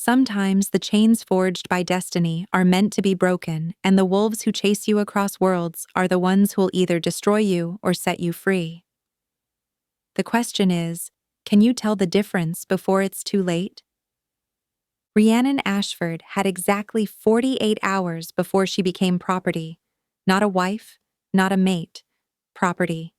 Sometimes the chains forged by destiny are meant to be broken, and the wolves who chase you across worlds are the ones who'll either destroy you or set you free. The question is, can you tell the difference before it's too late? Rhiannon Ashford had exactly 48 hours before she became property. Not a wife, not a mate. Property.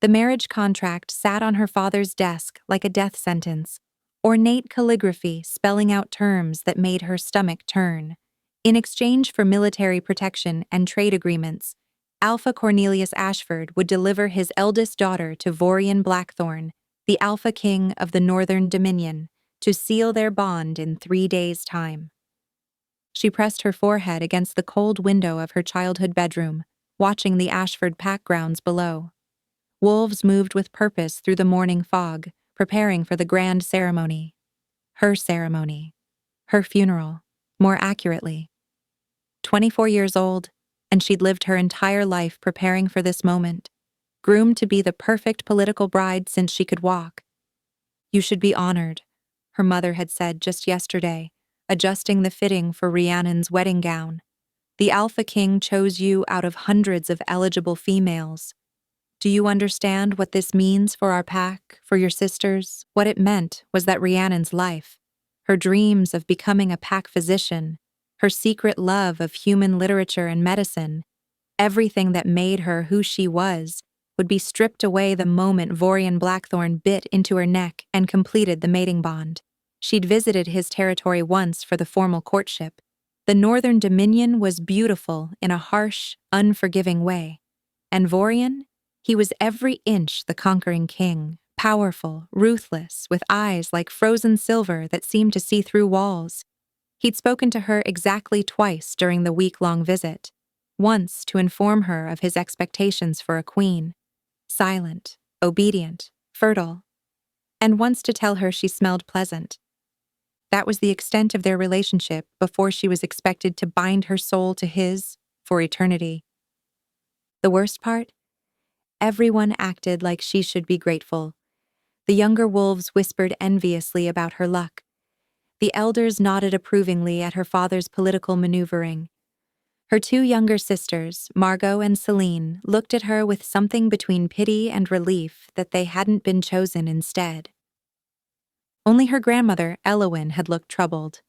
The marriage contract sat on her father's desk like a death sentence, ornate calligraphy spelling out terms that made her stomach turn. In exchange for military protection and trade agreements, Alpha Cornelius Ashford would deliver his eldest daughter to Vorian Blackthorn, the Alpha King of the Northern Dominion, to seal their bond in 3 days' time. She pressed her forehead against the cold window of her childhood bedroom, watching the Ashford pack grounds below. Wolves moved with purpose through the morning fog, preparing for the grand ceremony. Her ceremony. Her funeral, more accurately. 24 years old, and she'd lived her entire life preparing for this moment, groomed to be the perfect political bride since she could walk. "You should be honored," her mother had said just yesterday, adjusting the fitting for Rhiannon's wedding gown. "The Alpha King chose you out of hundreds of eligible females. Do you understand what this means for our pack, for your sisters?" What it meant was that Rhiannon's life, her dreams of becoming a pack physician, her secret love of human literature and medicine, everything that made her who she was, would be stripped away the moment Vorian Blackthorn bit into her neck and completed the mating bond. She'd visited his territory once for the formal courtship. The Northern Dominion was beautiful in a harsh, unforgiving way. And Vorian? He was every inch the conquering king, powerful, ruthless, with eyes like frozen silver that seemed to see through walls. He'd spoken to her exactly twice during the week-long visit, once to inform her of his expectations for a queen, silent, obedient, fertile, and once to tell her she smelled pleasant. That was the extent of their relationship before she was expected to bind her soul to his for eternity. The worst part? Everyone acted like she should be grateful. The younger wolves whispered enviously about her luck. The elders nodded approvingly at her father's political maneuvering. Her 2 younger sisters, Margot and Celine, looked at her with something between pity and relief that they hadn't been chosen instead. Only her grandmother, Elowyn, had looked troubled.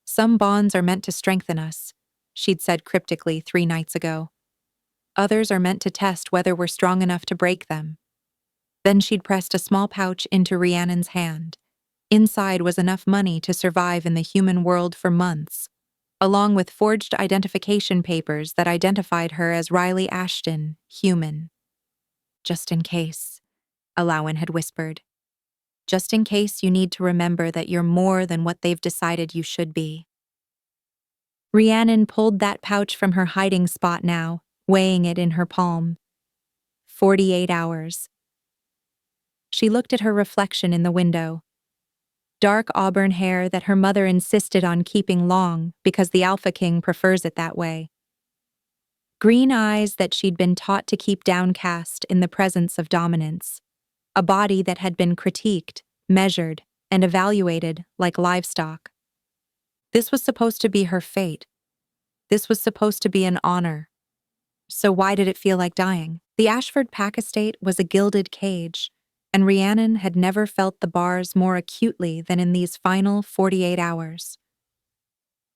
"Some bonds are meant to strengthen us," she'd said cryptically 3 nights ago. "Others are meant to test whether we're strong enough to break them." Then she'd pressed a small pouch into Rhiannon's hand. Inside was enough money to survive in the human world for months, along with forged identification papers that identified her as Riley Ashton, human. "Just in case," Elowyn had whispered. "Just in case you need to remember that you're more than what they've decided you should be." Rhiannon pulled that pouch from her hiding spot now, weighing it in her palm. 48 hours. She looked at her reflection in the window. Dark auburn hair that her mother insisted on keeping long because the Alpha King prefers it that way. Green eyes that she'd been taught to keep downcast in the presence of dominance. A body that had been critiqued, measured, and evaluated like livestock. This was supposed to be her fate. This was supposed to be an honor. So why did it feel like dying? The Ashford Pack estate was a gilded cage, and Rhiannon had never felt the bars more acutely than in these final 48 hours.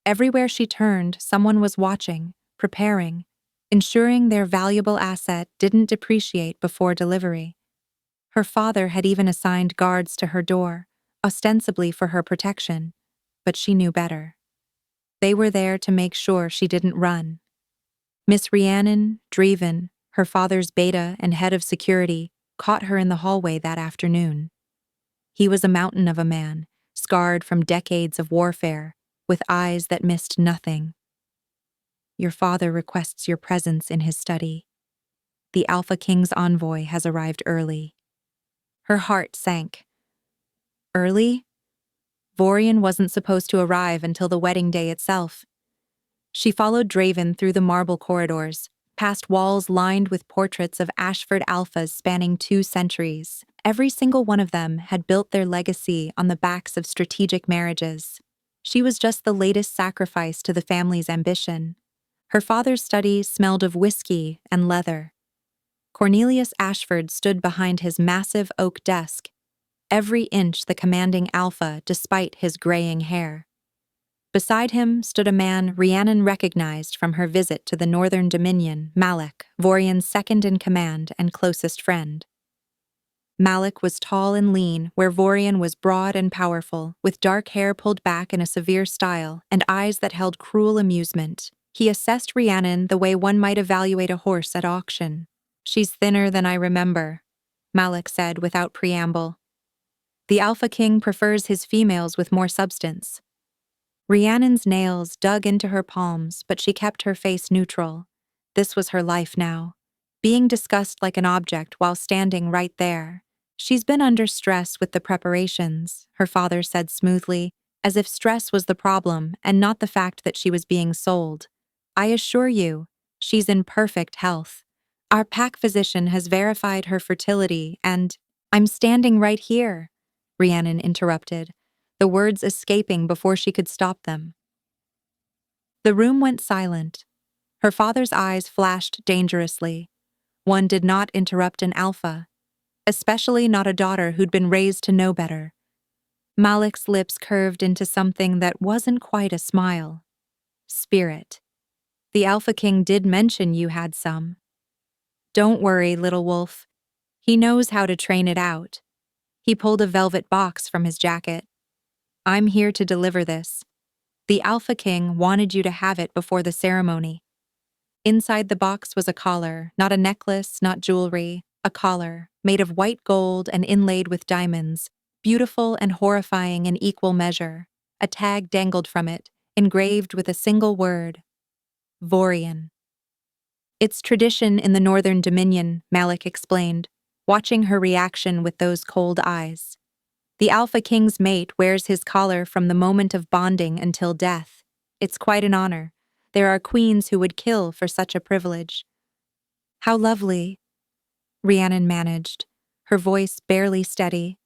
Everywhere she turned, someone was watching, preparing, ensuring their valuable asset didn't depreciate before delivery. Her father had even assigned guards to her door, ostensibly for her protection, but she knew better. They were there to make sure she didn't run. Miss Rhiannon Dreven, her father's beta and head of security, caught her in the hallway that afternoon. He was a mountain of a man, scarred from decades of warfare, with eyes that missed nothing. "Your father requests your presence in his study. The Alpha King's envoy has arrived early." Her heart sank. Early? Vorian wasn't supposed to arrive until the wedding day itself. She followed Draven through the marble corridors, past walls lined with portraits of Ashford Alphas spanning 2 centuries, Every single one of them had built their legacy on the backs of strategic marriages. She was just the latest sacrifice to the family's ambition. Her father's study smelled of whiskey and leather. Cornelius Ashford stood behind his massive oak desk, every inch the commanding alpha despite his graying hair. Beside him stood a man Rhiannon recognized from her visit to the Northern Dominion, Malak, Vorian's second-in-command and closest friend. Malak was tall and lean, where Vorian was broad and powerful, with dark hair pulled back in a severe style and eyes that held cruel amusement. He assessed Rhiannon the way one might evaluate a horse at auction. "She's thinner than I remember," Malak said without preamble. "The Alpha King prefers his females with more substance." Rhiannon's nails dug into her palms, but she kept her face neutral. This was her life now, being discussed like an object while standing right there. "She's been under stress with the preparations," her father said smoothly, as if stress was the problem and not the fact that she was being sold. "I assure you, she's in perfect health. Our pack physician has verified her fertility and—" "I'm standing right here," Rhiannon interrupted, the words escaping before she could stop them. The room went silent. Her father's eyes flashed dangerously. One did not interrupt an alpha, especially not a daughter who'd been raised to know better. Malak's lips curved into something that wasn't quite a smile. "Spirit. The Alpha King did mention you had some. Don't worry, little wolf. He knows how to train it out." He pulled a velvet box from his jacket. "I'm here to deliver this. The Alpha King wanted you to have it before the ceremony." Inside the box was a collar, not a necklace, not jewelry, a collar, made of white gold and inlaid with diamonds, beautiful and horrifying in equal measure. A tag dangled from it, engraved with a single word: Vorian. "It's tradition in the Northern Dominion," Malak explained, watching her reaction with those cold eyes. "The Alpha King's mate wears his collar from the moment of bonding until death. It's quite an honor. There are queens who would kill for such a privilege." "How lovely," Rhiannon managed, her voice barely steady.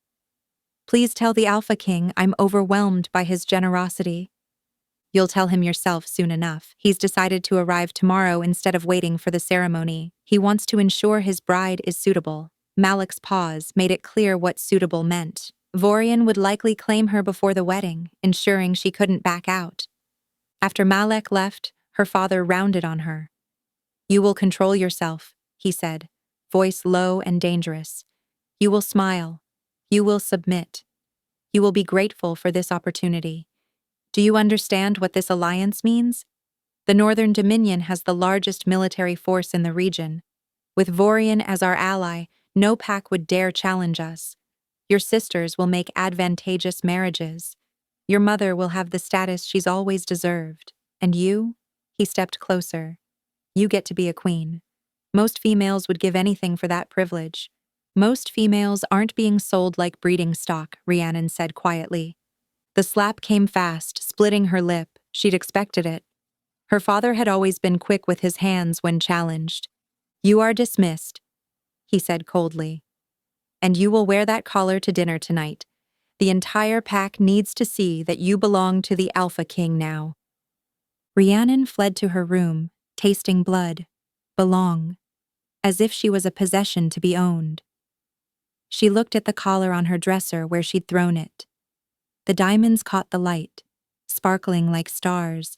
"Please tell the Alpha King I'm overwhelmed by his generosity." "You'll tell him yourself soon enough. He's decided to arrive tomorrow instead of waiting for the ceremony. He wants to ensure his bride is suitable." Malak's pause made it clear what suitable meant. Vorian would likely claim her before the wedding, ensuring she couldn't back out. After Malak left, her father rounded on her. "You will control yourself," he said, voice low and dangerous. "You will smile. You will submit. You will be grateful for this opportunity. Do you understand what this alliance means? The Northern Dominion has the largest military force in the region. With Vorian as our ally, no pack would dare challenge us. Your sisters will make advantageous marriages. Your mother will have the status she's always deserved. And you?" He stepped closer. "You get to be a queen. Most females would give anything for that privilege." "Most females aren't being sold like breeding stock," Rhiannon said quietly. The slap came fast, splitting her lip. She'd expected it. Her father had always been quick with his hands when challenged. "You are dismissed," he said coldly. "And you will wear that collar to dinner tonight. The entire pack needs to see that you belong to the Alpha King now." Rhiannon fled to her room, tasting blood. Belong. As if she was a possession to be owned. She looked at the collar on her dresser where she'd thrown it. The diamonds caught the light, sparkling like stars.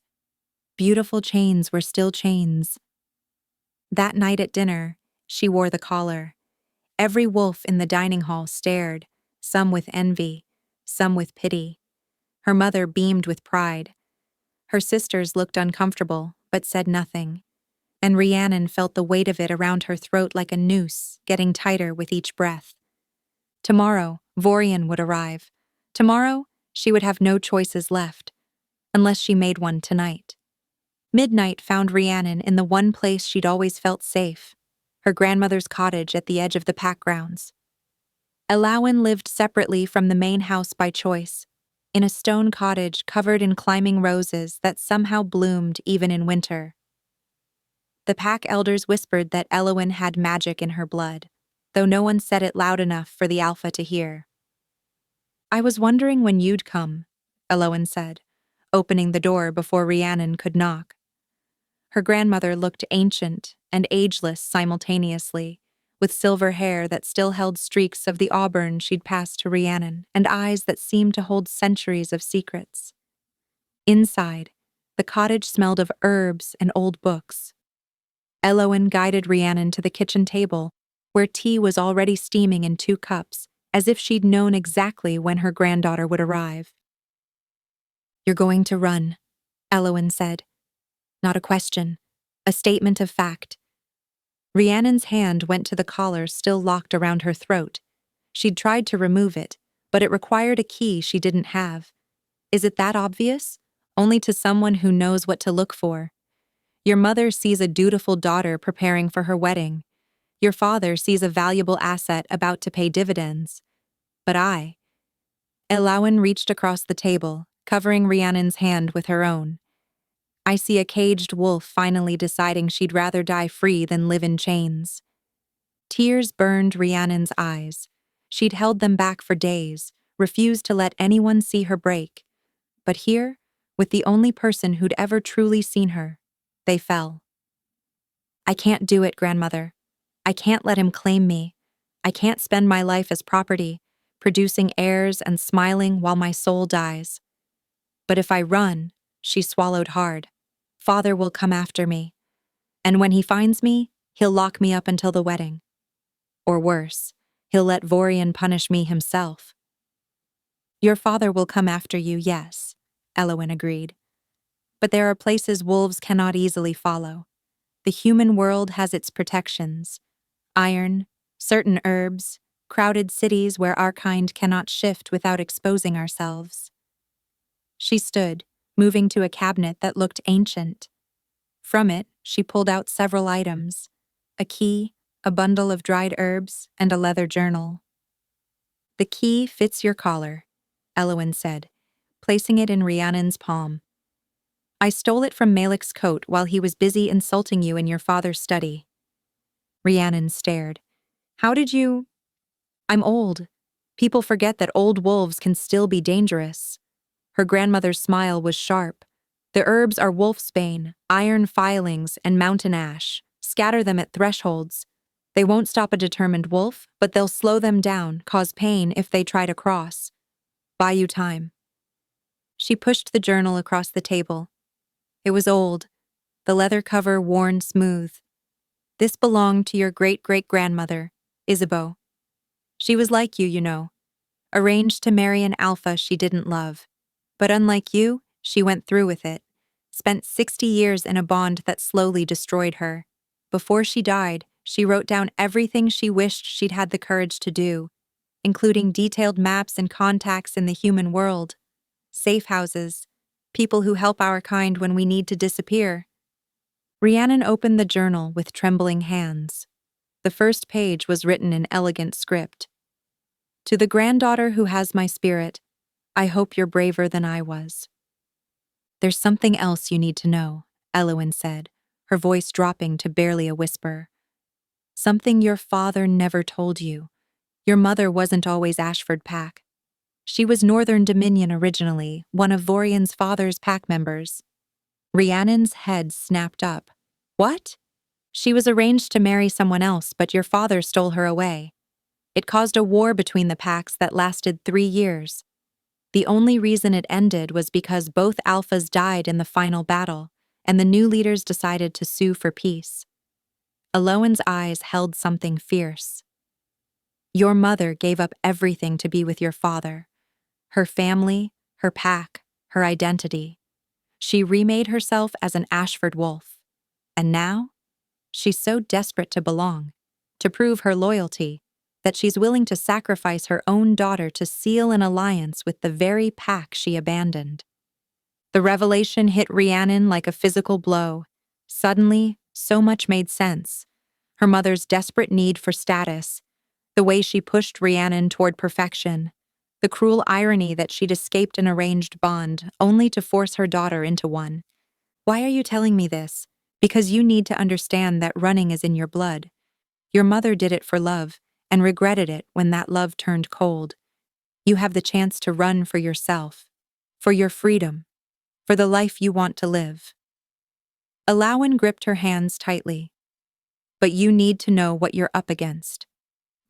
Beautiful chains were still chains. That night at dinner, she wore the collar. Every wolf in the dining hall stared, some with envy, some with pity. Her mother beamed with pride. Her sisters looked uncomfortable, but said nothing. And Rhiannon felt the weight of it around her throat like a noose, getting tighter with each breath. Tomorrow, Vorian would arrive. Tomorrow, she would have no choices left, unless she made one tonight. Midnight found Rhiannon in the one place she'd always felt safe, her grandmother's cottage at the edge of the pack grounds. Elowin lived separately from the main house by choice, in a stone cottage covered in climbing roses that somehow bloomed even in winter. The pack elders whispered that Elowin had magic in her blood. though no one said it loud enough for the alpha to hear. "I was wondering when you'd come," Elowen said, opening the door before Rhiannon could knock. Her grandmother looked ancient and ageless simultaneously, with silver hair that still held streaks of the auburn she'd passed to Rhiannon and eyes that seemed to hold centuries of secrets. Inside, the cottage smelled of herbs and old books. Elowen guided Rhiannon to the kitchen table, where tea was already steaming in 2 cups, as if she'd known exactly when her granddaughter would arrive. "You're going to run," Elowen said. Not a question, a statement of fact. Rhiannon's hand went to the collar still locked around her throat. She'd tried to remove it, but it required a key she didn't have. Is it that obvious? Only to someone who knows what to look for. Your mother sees a dutiful daughter preparing for her wedding. Your father sees a valuable asset about to pay dividends. But Elowen reached across the table, covering Rhiannon's hand with her own. "I see a caged wolf finally deciding she'd rather die free than live in chains." Tears burned Rhiannon's eyes. She'd held them back for days, refused to let anyone see her break. But here, with the only person who'd ever truly seen her, they fell. "I can't do it, grandmother. I can't let him claim me. I can't spend my life as property, producing heirs and smiling while my soul dies. But if I run," she swallowed hard, "Father will come after me. And when he finds me, he'll lock me up until the wedding. Or worse, he'll let Vorian punish me himself." "Your father will come after you, yes," Elowen agreed. "But there are places wolves cannot easily follow. The human world has its protections. Iron, certain herbs, crowded cities where our kind cannot shift without exposing ourselves." She stood, moving to a cabinet that looked ancient. From it, she pulled out several items: a key, a bundle of dried herbs, and a leather journal. "The key fits your collar," Elowen said, placing it in Rhiannon's palm. "I stole it from Malik's coat while he was busy insulting you in your father's study." Rhiannon stared. "How did you—" "I'm old. People forget that old wolves can still be dangerous." Her grandmother's smile was sharp. "The herbs are wolfsbane, iron filings, and mountain ash. Scatter them at thresholds. They won't stop a determined wolf, but they'll slow them down, cause pain if they try to cross. Buy you time." She pushed the journal across the table. It was old, the leather cover worn smooth. "This belonged to your great-great-grandmother, Isabeau. She was like you know. Arranged to marry an alpha she didn't love. But unlike you, she went through with it. Spent 60 years in a bond that slowly destroyed her. Before she died, she wrote down everything she wished she'd had the courage to do, including detailed maps and contacts in the human world, safe houses, people who help our kind when we need to disappear." Rhiannon opened the journal with trembling hands. The first page was written in elegant script. "To the granddaughter who has my spirit, I hope you're braver than I was." "There's something else you need to know," Elowen said, her voice dropping to barely a whisper. "Something your father never told you. Your mother wasn't always Ashford Pack. She was Northern Dominion originally, one of Vorian's father's pack members." Rhiannon's head snapped up. "What?" "She was arranged to marry someone else, but your father stole her away. It caused a war between the packs that lasted 3 years. The only reason it ended was because both alphas died in the final battle, and the new leaders decided to sue for peace." Elowen's eyes held something fierce. "Your mother gave up everything to be with your father. Her family, her pack, her identity. She remade herself as an Ashford wolf. And now? She's so desperate to belong, to prove her loyalty, that she's willing to sacrifice her own daughter to seal an alliance with the very pack she abandoned." The revelation hit Rhiannon like a physical blow. Suddenly, so much made sense. Her mother's desperate need for status, the way she pushed Rhiannon toward perfection, the cruel irony that she'd escaped an arranged bond only to force her daughter into one. "Why are you telling me this? Because you need to understand that running is in your blood. Your mother did it for love, and regretted it when that love turned cold. You have the chance to run for yourself, for your freedom, for the life you want to live. Alawan gripped her hands tightly. But you need to know what you're up against.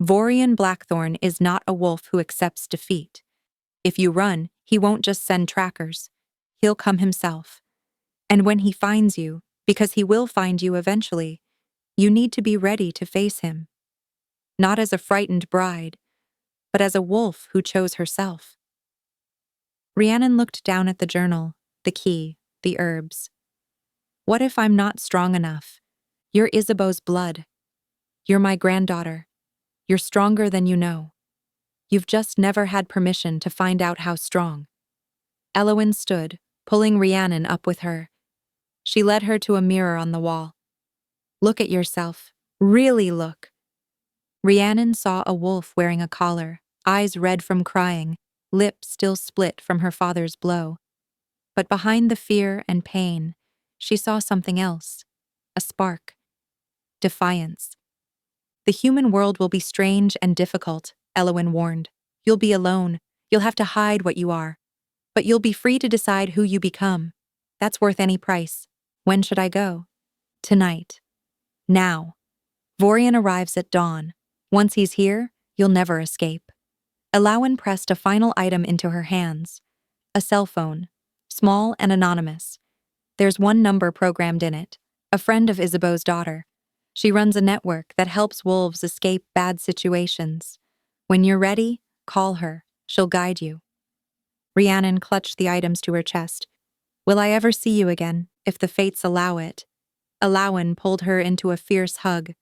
Vorian Blackthorn is not a wolf who accepts defeat. If you run, he won't just send trackers. He'll come himself. And when he finds you, because he will find you eventually, you need to be ready to face him. Not as a frightened bride, but as a wolf who chose herself. Rhiannon looked down at the journal, the key, the herbs. What if I'm not strong enough? You're Isabeau's blood. You're my granddaughter. You're stronger than you know. You've just never had permission to find out how strong. Elowen stood, pulling Rhiannon up with her. She led her to a mirror on the wall. Look at yourself. Really look. Rhiannon saw a wolf wearing a collar, eyes red from crying, lips still split from her father's blow. But behind the fear and pain, she saw something else. A spark. Defiance. The human world will be strange and difficult, Elowen warned. You'll be alone. You'll have to hide what you are. But you'll be free to decide who you become. That's worth any price. When should I go? Tonight. Now. Vorian arrives at dawn. Once he's here, you'll never escape. Alawan pressed a final item into her hands. A cell phone. Small and anonymous. There's one number programmed in it. A friend of Isabeau's daughter. She runs a network that helps wolves escape bad situations. When you're ready, call her. She'll guide you. Rhiannon clutched the items to her chest. Will I ever see you again, if the fates allow it? Alawan pulled her into a fierce hug.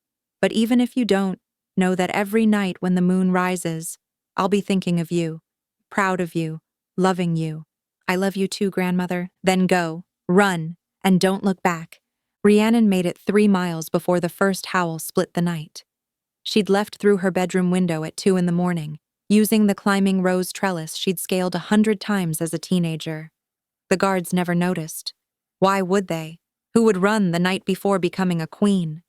But even if you don't, know that every night when the moon rises, I'll be thinking of you, proud of you, loving you. I love you too, grandmother. Then go, run, and don't look back. Rhiannon made it 3 miles before the first howl split the night. She'd left through her bedroom window at 2 in the morning, using the climbing rose trellis she'd scaled 100 times as a teenager. The guards never noticed. Why would they? Who would run the night before becoming a queen?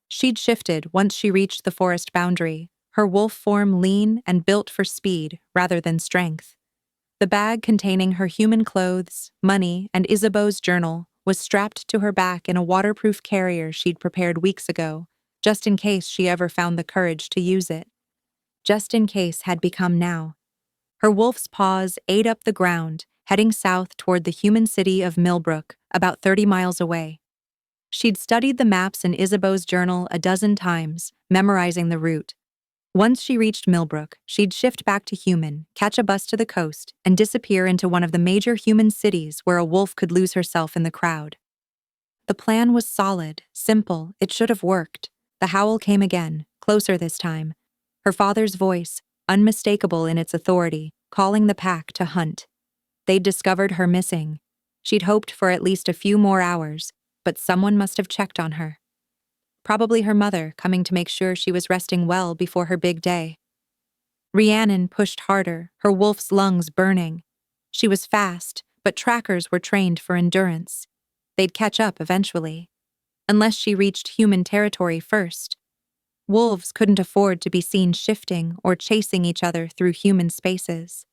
She'd shifted once she reached the forest boundary, her wolf form lean and built for speed rather than strength. The bag containing her human clothes, money, and Isabeau's journal was strapped to her back in a waterproof carrier she'd prepared weeks ago, just in case she ever found the courage to use it. Just in case had become now. Her wolf's paws ate up the ground, heading south toward the human city of Millbrook, about 30 miles away. She'd studied the maps in Isabeau's journal a dozen times, memorizing the route. Once she reached Millbrook, she'd shift back to human, catch a bus to the coast, and disappear into one of the major human cities where a wolf could lose herself in the crowd. The plan was solid, simple, it should have worked. The howl came again, closer this time. Her father's voice, unmistakable in its authority, calling the pack to hunt. They'd discovered her missing. She'd hoped for at least a few more hours, but someone must have checked on her. Probably her mother, coming to make sure she was resting well before her big day. Rhiannon pushed harder, her wolf's lungs burning. She was fast, but trackers were trained for endurance. They'd catch up eventually. Unless she reached human territory first. Wolves couldn't afford to be seen shifting or chasing each other through human spaces.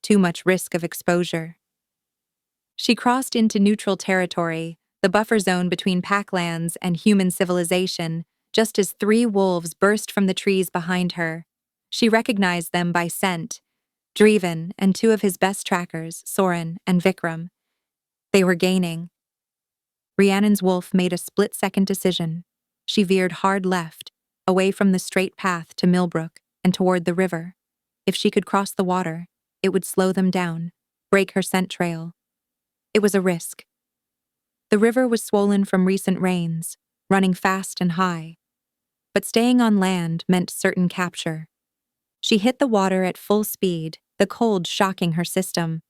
Too much risk of exposure. She crossed into neutral territory, the buffer zone between packlands and human civilization, just as 3 wolves burst from the trees behind her. She recognized them by scent, Dreven and 2 of his best trackers, Soren and Vikram. They were gaining. Rhiannon's wolf made a split-second decision. She veered hard left, away from the straight path to Millbrook and toward the river. If she could cross the water, it would slow them down, break her scent trail. It was a risk. The river was swollen from recent rains, running fast and high. But staying on land meant certain capture. She hit the water at full speed, the cold shocking her system.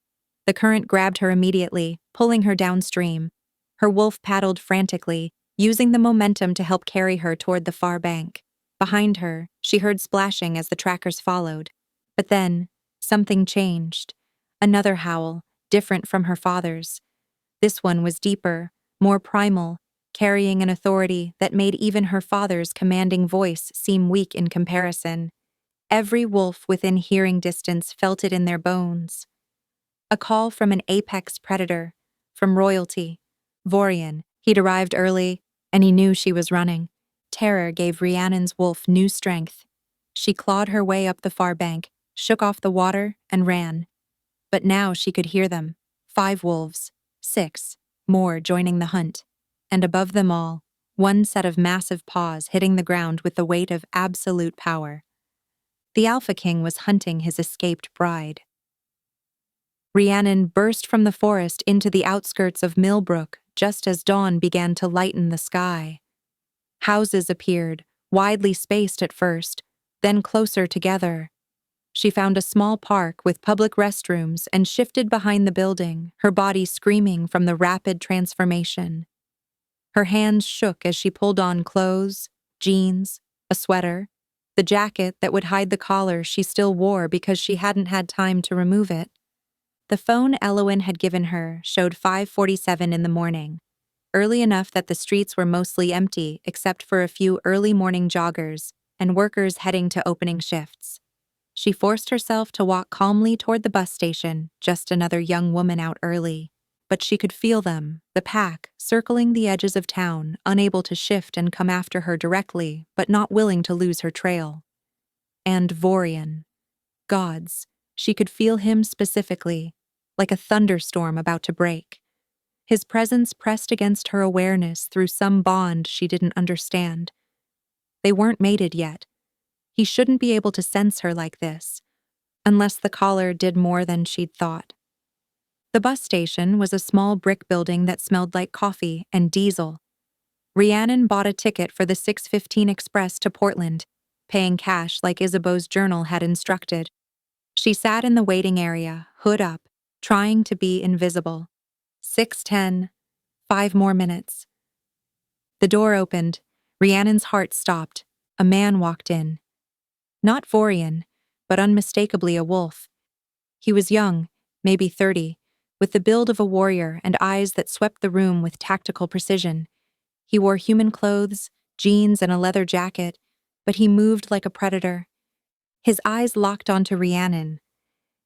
The current grabbed her immediately, pulling her downstream. Her wolf paddled frantically, using the momentum to help carry her toward the far bank. Behind her, she heard splashing as the trackers followed. But then, something changed. Another howl, different from her father's. This one was deeper, more primal, carrying an authority that made even her father's commanding voice seem weak in comparison. Every wolf within hearing distance felt it in their bones. A call from an apex predator, from royalty. Vorian. He'd arrived early, and he knew she was running. Terror gave Rhiannon's wolf new strength. She clawed her way up the far bank, shook off the water, and ran. But now she could hear them. 5 wolves, 6 more joining the hunt. And above them all, one set of massive paws hitting the ground with the weight of absolute power. The Alpha King was hunting his escaped bride. Rhiannon burst from the forest into the outskirts of Millbrook just as dawn began to lighten the sky. Houses appeared, widely spaced at first, then closer together. She found a small park with public restrooms and shifted behind the building, her body screaming from the rapid transformation. Her hands shook as she pulled on clothes, jeans, a sweater, the jacket that would hide the collar she still wore because she hadn't had time to remove it. The phone Elowen had given her showed 5:47 in the morning, early enough that the streets were mostly empty except for a few early morning joggers and workers heading to opening shifts. She forced herself to walk calmly toward the bus station, just another young woman out early. But she could feel them, the pack, circling the edges of town, unable to shift and come after her directly, but not willing to lose her trail. And Vorian. Gods, she could feel him specifically, like a thunderstorm about to break. His presence pressed against her awareness through some bond she didn't understand. They weren't mated yet. He shouldn't be able to sense her like this, unless the collar did more than she'd thought. The bus station was a small brick building that smelled like coffee and diesel. Rhiannon bought a ticket for the 6:15 express to Portland, paying cash like Isabeau's journal had instructed. She sat in the waiting area, hood up, trying to be invisible. 6:10, 5 more minutes. The door opened. Rhiannon's heart stopped. A man walked in. Not Vorian, but unmistakably a wolf. He was young, maybe 30, with the build of a warrior and eyes that swept the room with tactical precision. He wore human clothes, jeans, and a leather jacket, but he moved like a predator. His eyes locked onto Rhiannon.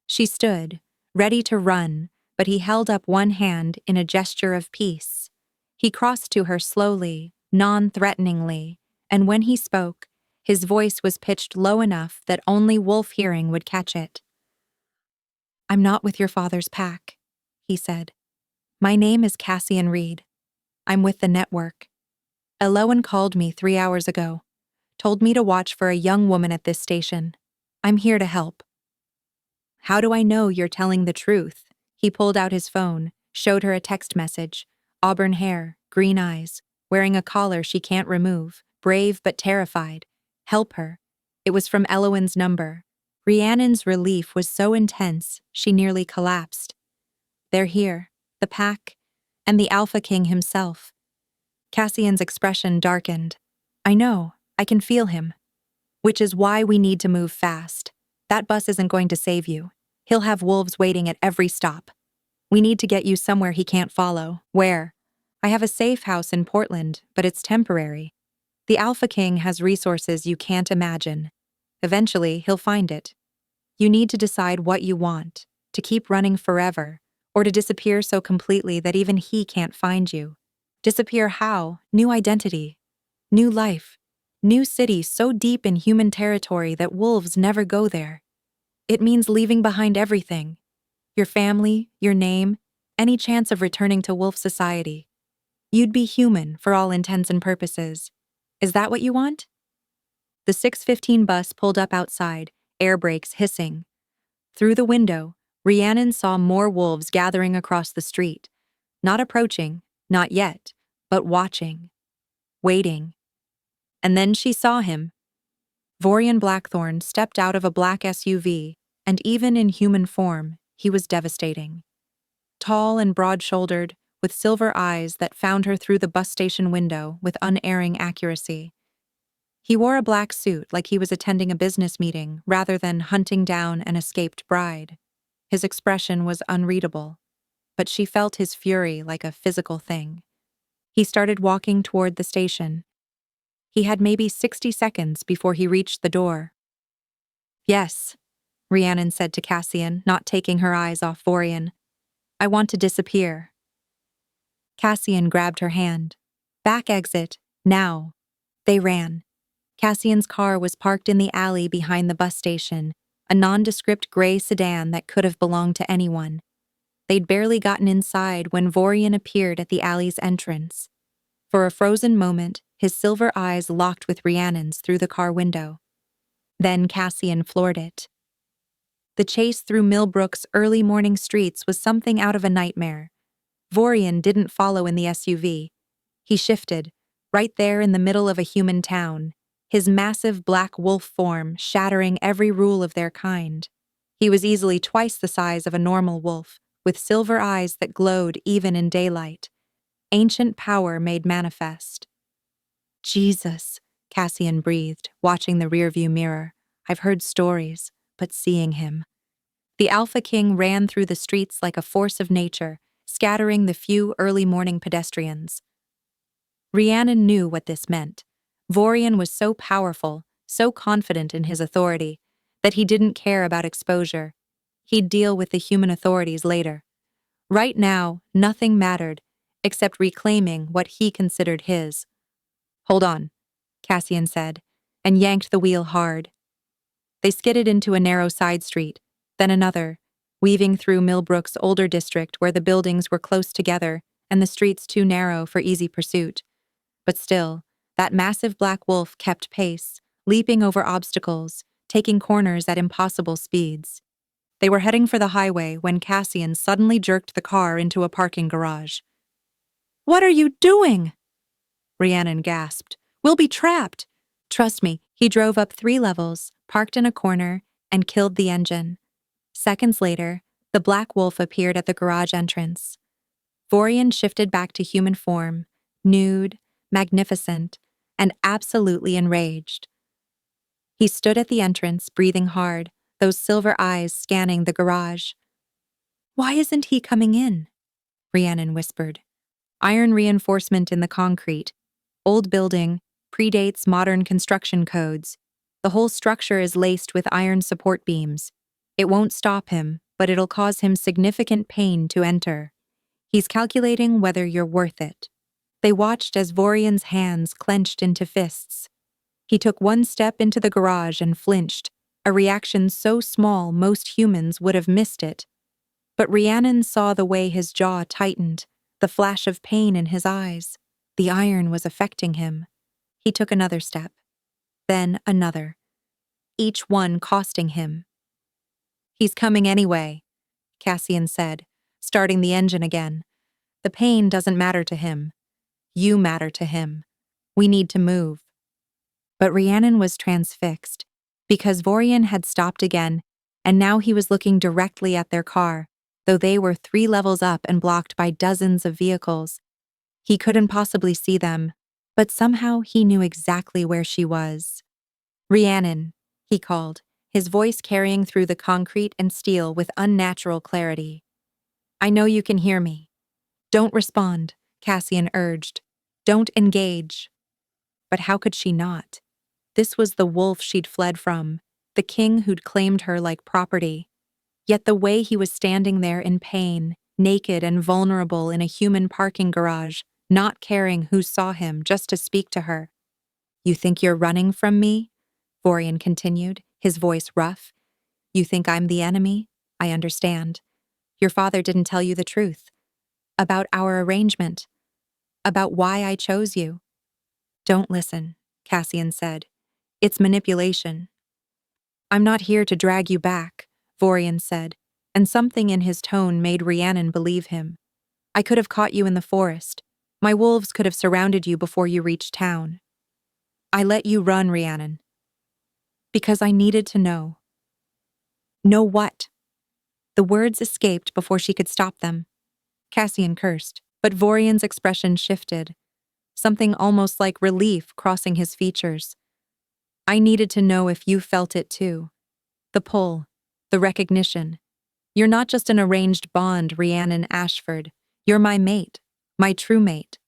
She stood, ready to run, but he held up one hand in a gesture of peace. He crossed to her slowly, non-threateningly, and when he spoke, his voice was pitched low enough that only wolf hearing would catch it. "I'm not with your father's pack," he said. "My name is Cassian Reed. I'm with the network. Elowen called me 3 hours ago, told me to watch for a young woman at this station. I'm here to help." "How do I know you're telling the truth?" He pulled out his phone, showed her a text message. Auburn hair, green eyes, wearing a collar she can't remove, brave but terrified. Help her. It was from Elowen's number. Rhiannon's relief was so intense, she nearly collapsed. They're here, the pack, and the Alpha King himself. Cassian's expression darkened. "I know, I can feel him. Which is why we need to move fast. That bus isn't going to save you. He'll have wolves waiting at every stop. We need to get you somewhere he can't follow." "Where?" "I have a safe house in Portland, but it's temporary. The Alpha King has resources you can't imagine. Eventually, he'll find it. You need to decide what you want, to keep running forever, or to disappear so completely that even he can't find you. Disappear how? New identity. New life. New city so deep in human territory that wolves never go there. It means leaving behind everything. Your family, your name, any chance of returning to wolf society. You'd be human for all intents and purposes. Is that what you want?" The 6:15 bus pulled up outside, air brakes hissing. Through the window, Rhiannon saw more wolves gathering across the street. Not approaching, not yet, but watching. Waiting. And then she saw him. Vorian Blackthorn stepped out of a black SUV, and even in human form, he was devastating. Tall and broad-shouldered, with silver eyes that found her through the bus station window with unerring accuracy. He wore a black suit like he was attending a business meeting rather than hunting down an escaped bride. His expression was unreadable, but she felt his fury like a physical thing. He started walking toward the station. He had maybe 60 seconds before he reached the door. Yes, Rhiannon said to Cassian, not taking her eyes off Vorian. I want to disappear. Cassian grabbed her hand. Back exit, now. They ran. Cassian's car was parked in the alley behind the bus station, a nondescript gray sedan that could have belonged to anyone. They'd barely gotten inside when Vorian appeared at the alley's entrance. For a frozen moment, his silver eyes locked with Rhiannon's through the car window. Then Cassian floored it. The chase through Millbrook's early morning streets was something out of a nightmare. Vorian didn't follow in the SUV. He shifted, right there in the middle of a human town, his massive black wolf form shattering every rule of their kind. He was easily twice the size of a normal wolf, with silver eyes that glowed even in daylight. Ancient power made manifest. Jesus, Cassian breathed, watching the rearview mirror. I've heard stories, but seeing him. The Alpha King ran through the streets like a force of nature, scattering the few early morning pedestrians. Rhiannon knew what this meant. Vorian was so powerful, so confident in his authority, that he didn't care about exposure. He'd deal with the human authorities later. Right now, nothing mattered, except reclaiming what he considered his. Hold on, Cassian said, and yanked the wheel hard. They skidded into a narrow side street, then another, weaving through Millbrook's older district where the buildings were close together and the streets too narrow for easy pursuit. But still, that massive black wolf kept pace, leaping over obstacles, taking corners at impossible speeds. They were heading for the highway when Cassian suddenly jerked the car into a parking garage. What are you doing? Rhiannon gasped. We'll be trapped. Trust me, he drove up 3 levels, parked in a corner, and killed the engine. Seconds later, the black wolf appeared at the garage entrance. Vorian shifted back to human form, nude, magnificent, and absolutely enraged. He stood at the entrance, breathing hard, those silver eyes scanning the garage. Why isn't he coming in? Rhiannon whispered. Iron reinforcement in the concrete. Old building, predates modern construction codes. The whole structure is laced with iron support beams. It won't stop him, but it'll cause him significant pain to enter. He's calculating whether you're worth it. They watched as Vorian's hands clenched into fists. He took one step into the garage and flinched, a reaction so small most humans would have missed it. But Rhiannon saw the way his jaw tightened, the flash of pain in his eyes. The iron was affecting him. He took another step, then another, each one costing him. He's coming anyway, Cassian said, starting the engine again. The pain doesn't matter to him. You matter to him. We need to move. But Rhiannon was transfixed, because Vorian had stopped again, and now he was looking directly at their car, though they were 3 levels up and blocked by dozens of vehicles. He couldn't possibly see them, but somehow he knew exactly where she was. Rhiannon, he called, his voice carrying through the concrete and steel with unnatural clarity. I know you can hear me. Don't respond, Cassian urged. Don't engage. But how could she not? This was the wolf she'd fled from, the king who'd claimed her like property. Yet the way he was standing there in pain, naked and vulnerable in a human parking garage, not caring who saw him just to speak to her. You think you're running from me? Vorian continued, his voice rough. You think I'm the enemy? I understand. Your father didn't tell you the truth. About our arrangement. About why I chose you. Don't listen, Cassian said. It's manipulation. I'm not here to drag you back, Vorian said, and something in his tone made Rhiannon believe him. I could have caught you in the forest. My wolves could have surrounded you before you reached town. I let you run, Rhiannon. Because I needed to know. Know what? The words escaped before she could stop them. Cassian cursed, but Vorian's expression shifted, something almost like relief crossing his features. I needed to know if you felt it too. The pull, the recognition. You're not just an arranged bond, Rhiannon Ashford. You're my mate, my true mate.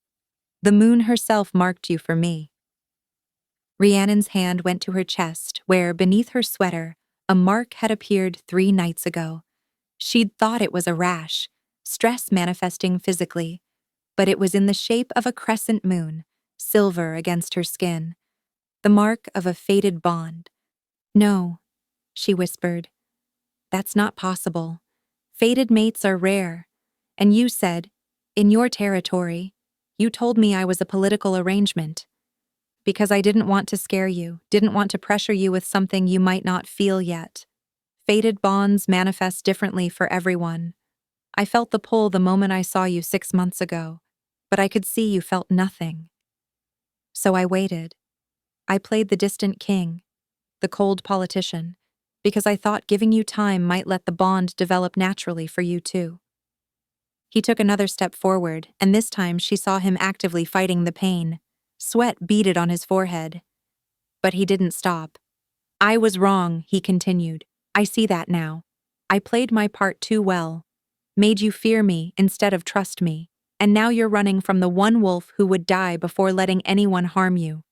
The moon herself marked you for me. Rhiannon's hand went to her chest, where, beneath her sweater, a mark had appeared 3 nights ago. She'd thought it was a rash, stress manifesting physically, but it was in the shape of a crescent moon, silver against her skin, the mark of a fated bond. No, she whispered. That's not possible. Fated mates are rare. And you said, in your territory, you told me I was a political arrangement. Because I didn't want to scare you, didn't want to pressure you with something you might not feel yet. Fated bonds manifest differently for everyone. I felt the pull the moment I saw you 6 months ago, but I could see you felt nothing. So I waited. I played the distant king, the cold politician, because I thought giving you time might let the bond develop naturally for you too. He took another step forward, and this time she saw him actively fighting the pain. Sweat beaded on his forehead. But he didn't stop. I was wrong, he continued. I see that now. I played my part too well. Made you fear me instead of trust me. And now you're running from the one wolf who would die before letting anyone harm you.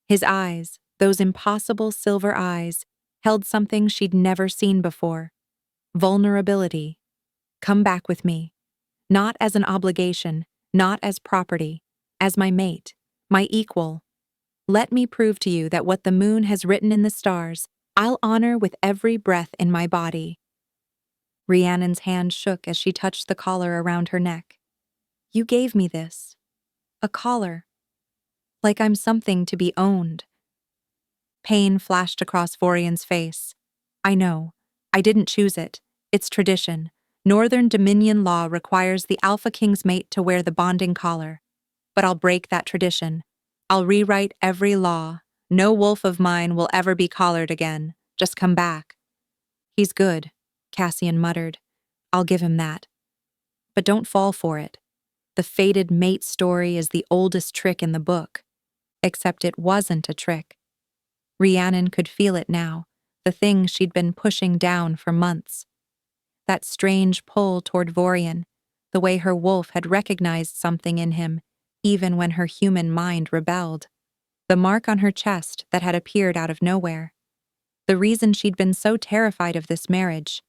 His eyes, those impossible silver eyes, held something she'd never seen before. Vulnerability. Come back with me. Not as an obligation, not as property, as my mate, my equal. Let me prove to you that what the moon has written in the stars, I'll honor with every breath in my body. Rhiannon's hand shook as she touched the collar around her neck. You gave me this. A collar. Like I'm something to be owned. Pain flashed across Vorian's face. I know. I didn't choose it. It's tradition. Northern Dominion law requires the Alpha King's mate to wear the bonding collar. But I'll break that tradition. I'll rewrite every law. No wolf of mine will ever be collared again. Just come back. He's good, Cassian muttered. I'll give him that. But don't fall for it. The fated mate story is the oldest trick in the book. Except it wasn't a trick. Rhiannon could feel it now, the thing she'd been pushing down for months. That strange pull toward Vorian, the way her wolf had recognized something in him, even when her human mind rebelled. The mark on her chest that had appeared out of nowhere. The reason she'd been so terrified of this marriage.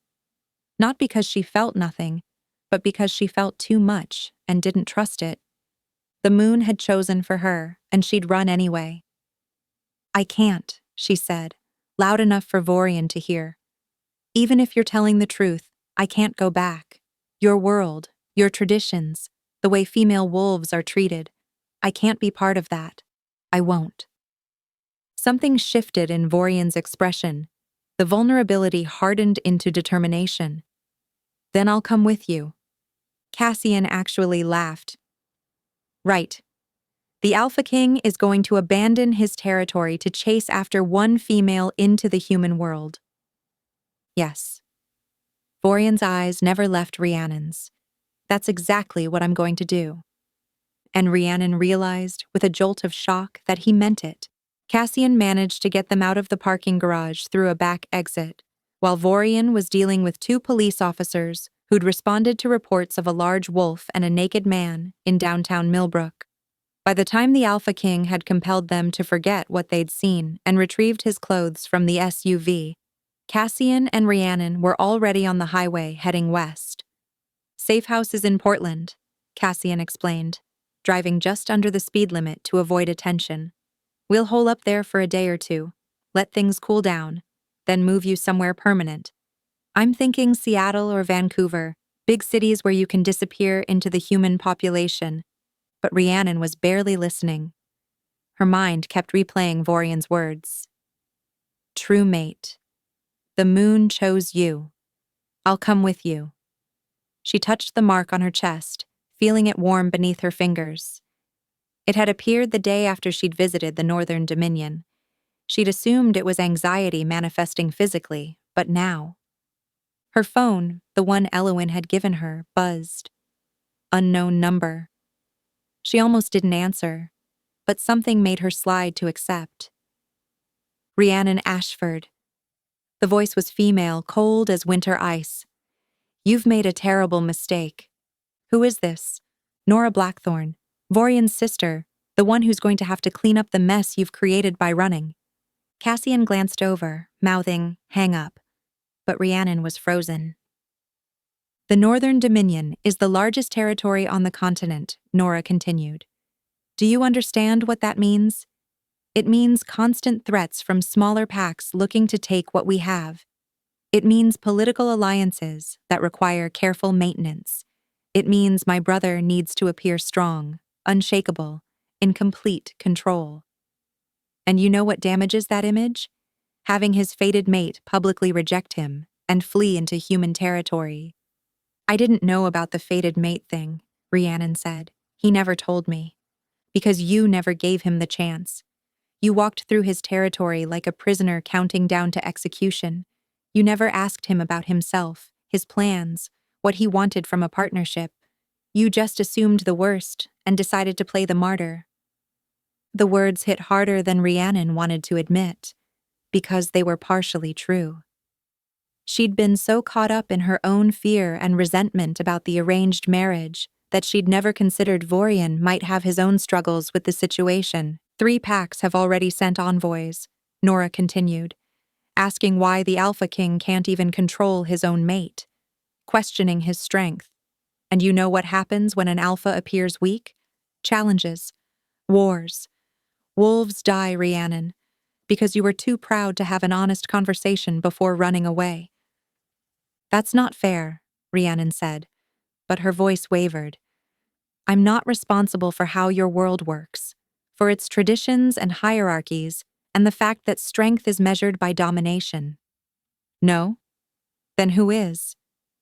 Not because she felt nothing, but because she felt too much and didn't trust it. The moon had chosen for her, and she'd run anyway. I can't, she said, loud enough for Vorian to hear. Even if you're telling the truth, I can't go back. Your world, your traditions, the way female wolves are treated. I can't be part of that. I won't. Something shifted in Vorian's expression. The vulnerability hardened into determination. Then I'll come with you. Cassian actually laughed. Right. The Alpha King is going to abandon his territory to chase after one female into the human world. Yes. Vorian's eyes never left Rhiannon's. That's exactly what I'm going to do. And Rhiannon realized, with a jolt of shock, that he meant it. Cassian managed to get them out of the parking garage through a back exit, while Vorian was dealing with 2 police officers who'd responded to reports of a large wolf and a naked man in downtown Millbrook. By the time the Alpha King had compelled them to forget what they'd seen and retrieved his clothes from the SUV, Cassian and Rhiannon were already on the highway heading west. Safe house is in Portland, Cassian explained, driving just under the speed limit to avoid attention. We'll hole up there for a day or 2, let things cool down, then move you somewhere permanent. I'm thinking Seattle or Vancouver, big cities where you can disappear into the human population. But Rhiannon was barely listening. Her mind kept replaying Vorian's words. True mate. The moon chose you. I'll come with you. She touched the mark on her chest, feeling it warm beneath her fingers. It had appeared the day after she'd visited the Northern Dominion. She'd assumed it was anxiety manifesting physically, but now. Her phone, the one Elowen had given her, buzzed. Unknown number. She almost didn't answer, but something made her slide to accept. Rhiannon Ashford. The voice was female, cold as winter ice. You've made a terrible mistake. Who is this? Nora Blackthorne, Vorian's sister, The one who's going to have to clean up the mess you've created by running. Cassian glanced over, mouthing, "Hang up." But Rhiannon was frozen. The Northern Dominion is the largest territory on the continent, Nora continued. Do you understand what that means? It means constant threats from smaller packs looking to take what we have. It means political alliances that require careful maintenance. It means my brother needs to appear strong, unshakable, in complete control. And you know what damages that image? Having his fated mate publicly reject him and flee into human territory. I didn't know about the fated mate thing, Rhiannon said. He never told me. Because you never gave him the chance. You walked through his territory like a prisoner counting down to execution. You never asked him about himself, his plans, what he wanted from a partnership. You just assumed the worst and decided to play the martyr. The words hit harder than Rhiannon wanted to admit, because they were partially true. She'd been so caught up in her own fear and resentment about the arranged marriage that she'd never considered Vorian might have his own struggles with the situation. 3 packs have already sent envoys, Nora continued, asking why the Alpha King can't even control his own mate, questioning his strength. And you know what happens when an alpha appears weak? Challenges. Wars. Wolves die, Rhiannon, because you were too proud to have an honest conversation before running away. That's not fair, Rhiannon said, but her voice wavered. I'm not responsible for how your world works, for its traditions and hierarchies, and the fact that strength is measured by domination. No? Then who is?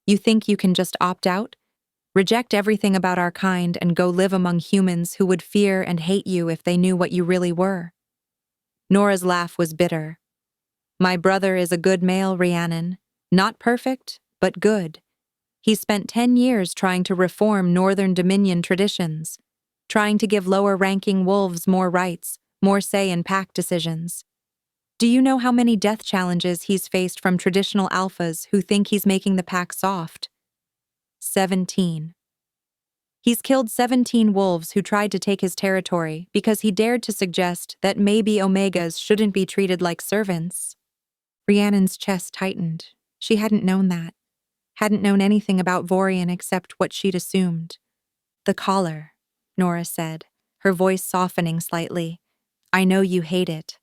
You think you can just opt out? Reject everything about our kind and go live among humans who would fear and hate you if they knew what you really were? Nora's laugh was bitter. My brother is a good male, Rhiannon. Not perfect, but good. He spent 10 years trying to reform Northern Dominion traditions, trying to give lower-ranking wolves more rights, more say in pack decisions. Do you know how many death challenges he's faced from traditional alphas who think he's making the pack soft? 17. He's killed 17 wolves who tried to take his territory because he dared to suggest that maybe Omegas shouldn't be treated like servants. Rhiannon's chest tightened. She hadn't known that. Hadn't known anything about Vorian except what she'd assumed. The collar, Nora said, her voice softening slightly. I know you hate it.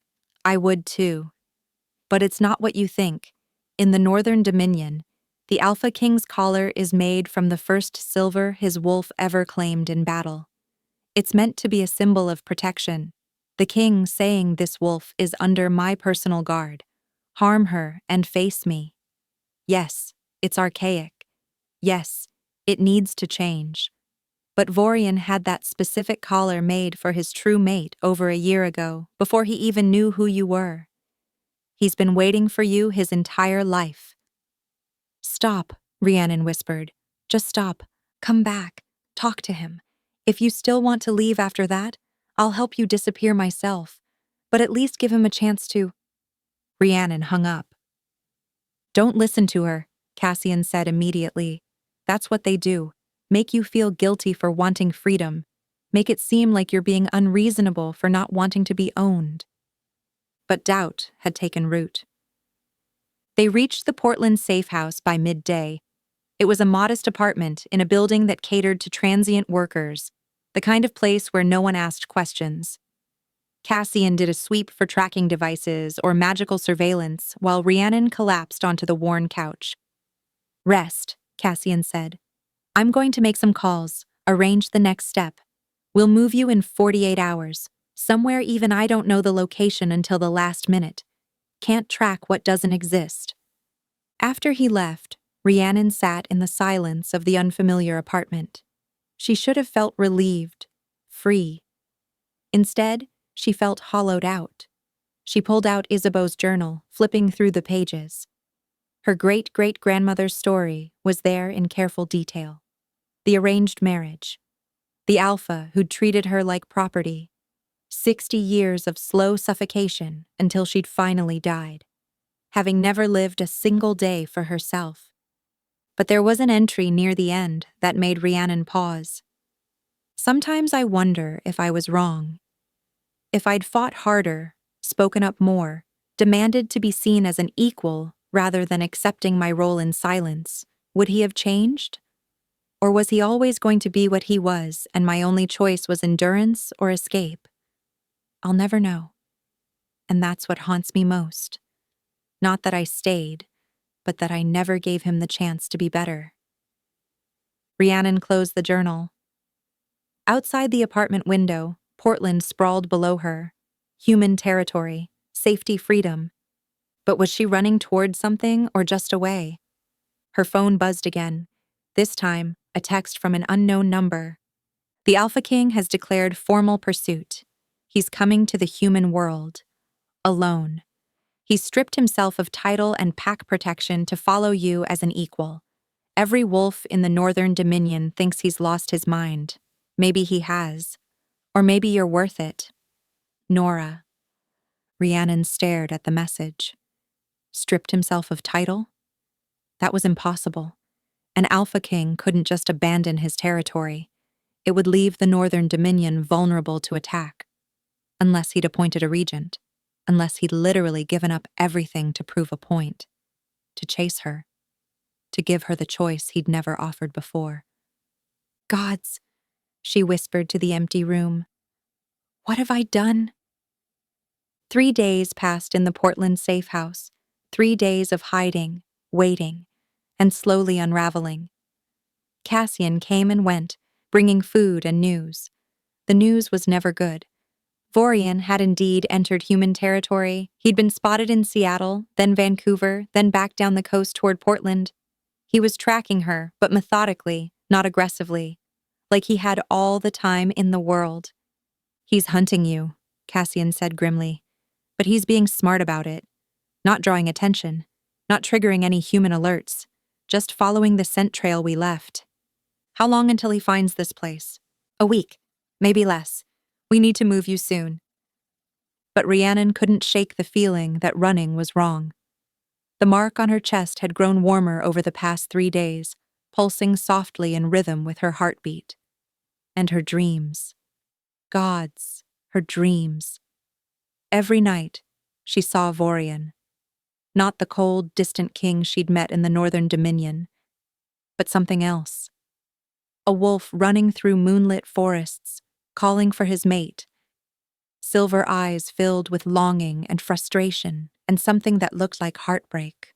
I would too. But it's not what you think. In the Northern Dominion, the Alpha King's collar is made from the first silver his wolf ever claimed in battle. It's meant to be a symbol of protection. The king saying this wolf is under my personal guard. Harm her and face me. Yes, it's archaic. Yes, it needs to change. But Vorian had that specific collar made for his true mate over a year ago, before he even knew who you were. He's been waiting for you his entire life. Stop, Rhiannon whispered. Just stop. Come back. Talk to him. If you still want to leave after that, I'll help you disappear myself. But at least give him a chance to... Rhiannon hung up. Don't listen to her, Cassian said immediately. That's what they do. Make you feel guilty for wanting freedom. Make it seem like you're being unreasonable for not wanting to be owned. But doubt had taken root. They reached the Portland safe house by midday. It was a modest apartment in a building that catered to transient workers, the kind of place where no one asked questions. Cassian did a sweep for tracking devices or magical surveillance while Rhiannon collapsed onto the worn couch. Rest, Cassian said. I'm going to make some calls, arrange the next step. We'll move you in 48 hours, somewhere even I don't know the location until the last minute. Can't track what doesn't exist. After he left, Rhiannon sat in the silence of the unfamiliar apartment. She should have felt relieved, free. Instead, she felt hollowed out. She pulled out Isabeau's journal, flipping through the pages. Her great-great-grandmother's story was there in careful detail. The arranged marriage. The alpha who'd treated her like property. 60 years of slow suffocation until she'd finally died, having never lived a single day for herself. But there was an entry near the end that made Rhiannon pause. Sometimes I wonder if I was wrong, if I'd fought harder, spoken up more, demanded to be seen as an equal rather than accepting my role in silence, would he have changed? Or was he always going to be what he was, and my only choice was endurance or escape? I'll never know. And that's what haunts me most. Not that I stayed, but that I never gave him the chance to be better. Rhiannon closed the journal. Outside the apartment window, Portland sprawled below her. Human territory, safety, freedom. But was she running toward something or just away? Her phone buzzed again. This time, a text from an unknown number. The Alpha King has declared formal pursuit. He's coming to the human world. Alone. He stripped himself of title and pack protection to follow you as an equal. Every wolf in the Northern Dominion thinks he's lost his mind. Maybe he has. Or maybe you're worth it. Nora. Rhiannon stared at the message. Stripped himself of title? That was impossible. An Alpha King couldn't just abandon his territory. It would leave the Northern Dominion vulnerable to attack. Unless he'd appointed a regent. Unless he'd literally given up everything to prove a point. To chase her. To give her the choice he'd never offered before. Gods, she whispered to the empty room. What have I done? 3 days passed in the Portland safe house. 3 days of hiding, waiting, and slowly unraveling. Cassian came and went, bringing food and news. The news was never good. Vorian had indeed entered human territory. He'd been spotted in Seattle, then Vancouver, then back down the coast toward Portland. He was tracking her, but methodically, not aggressively, like he had all the time in the world. He's hunting you, Cassian said grimly, but he's being smart about it, not drawing attention, not triggering any human alerts, just following the scent trail we left. How long until he finds this place? A week, maybe less. We need to move you soon. But Rhiannon couldn't shake the feeling that running was wrong. The mark on her chest had grown warmer over the past 3 days, pulsing softly in rhythm with her heartbeat. And her dreams. Gods, her dreams. Every night, she saw Vorian. Not the cold, distant king she'd met in the Northern Dominion, but something else. A wolf running through moonlit forests, calling for his mate. Silver eyes filled with longing and frustration and something that looked like heartbreak.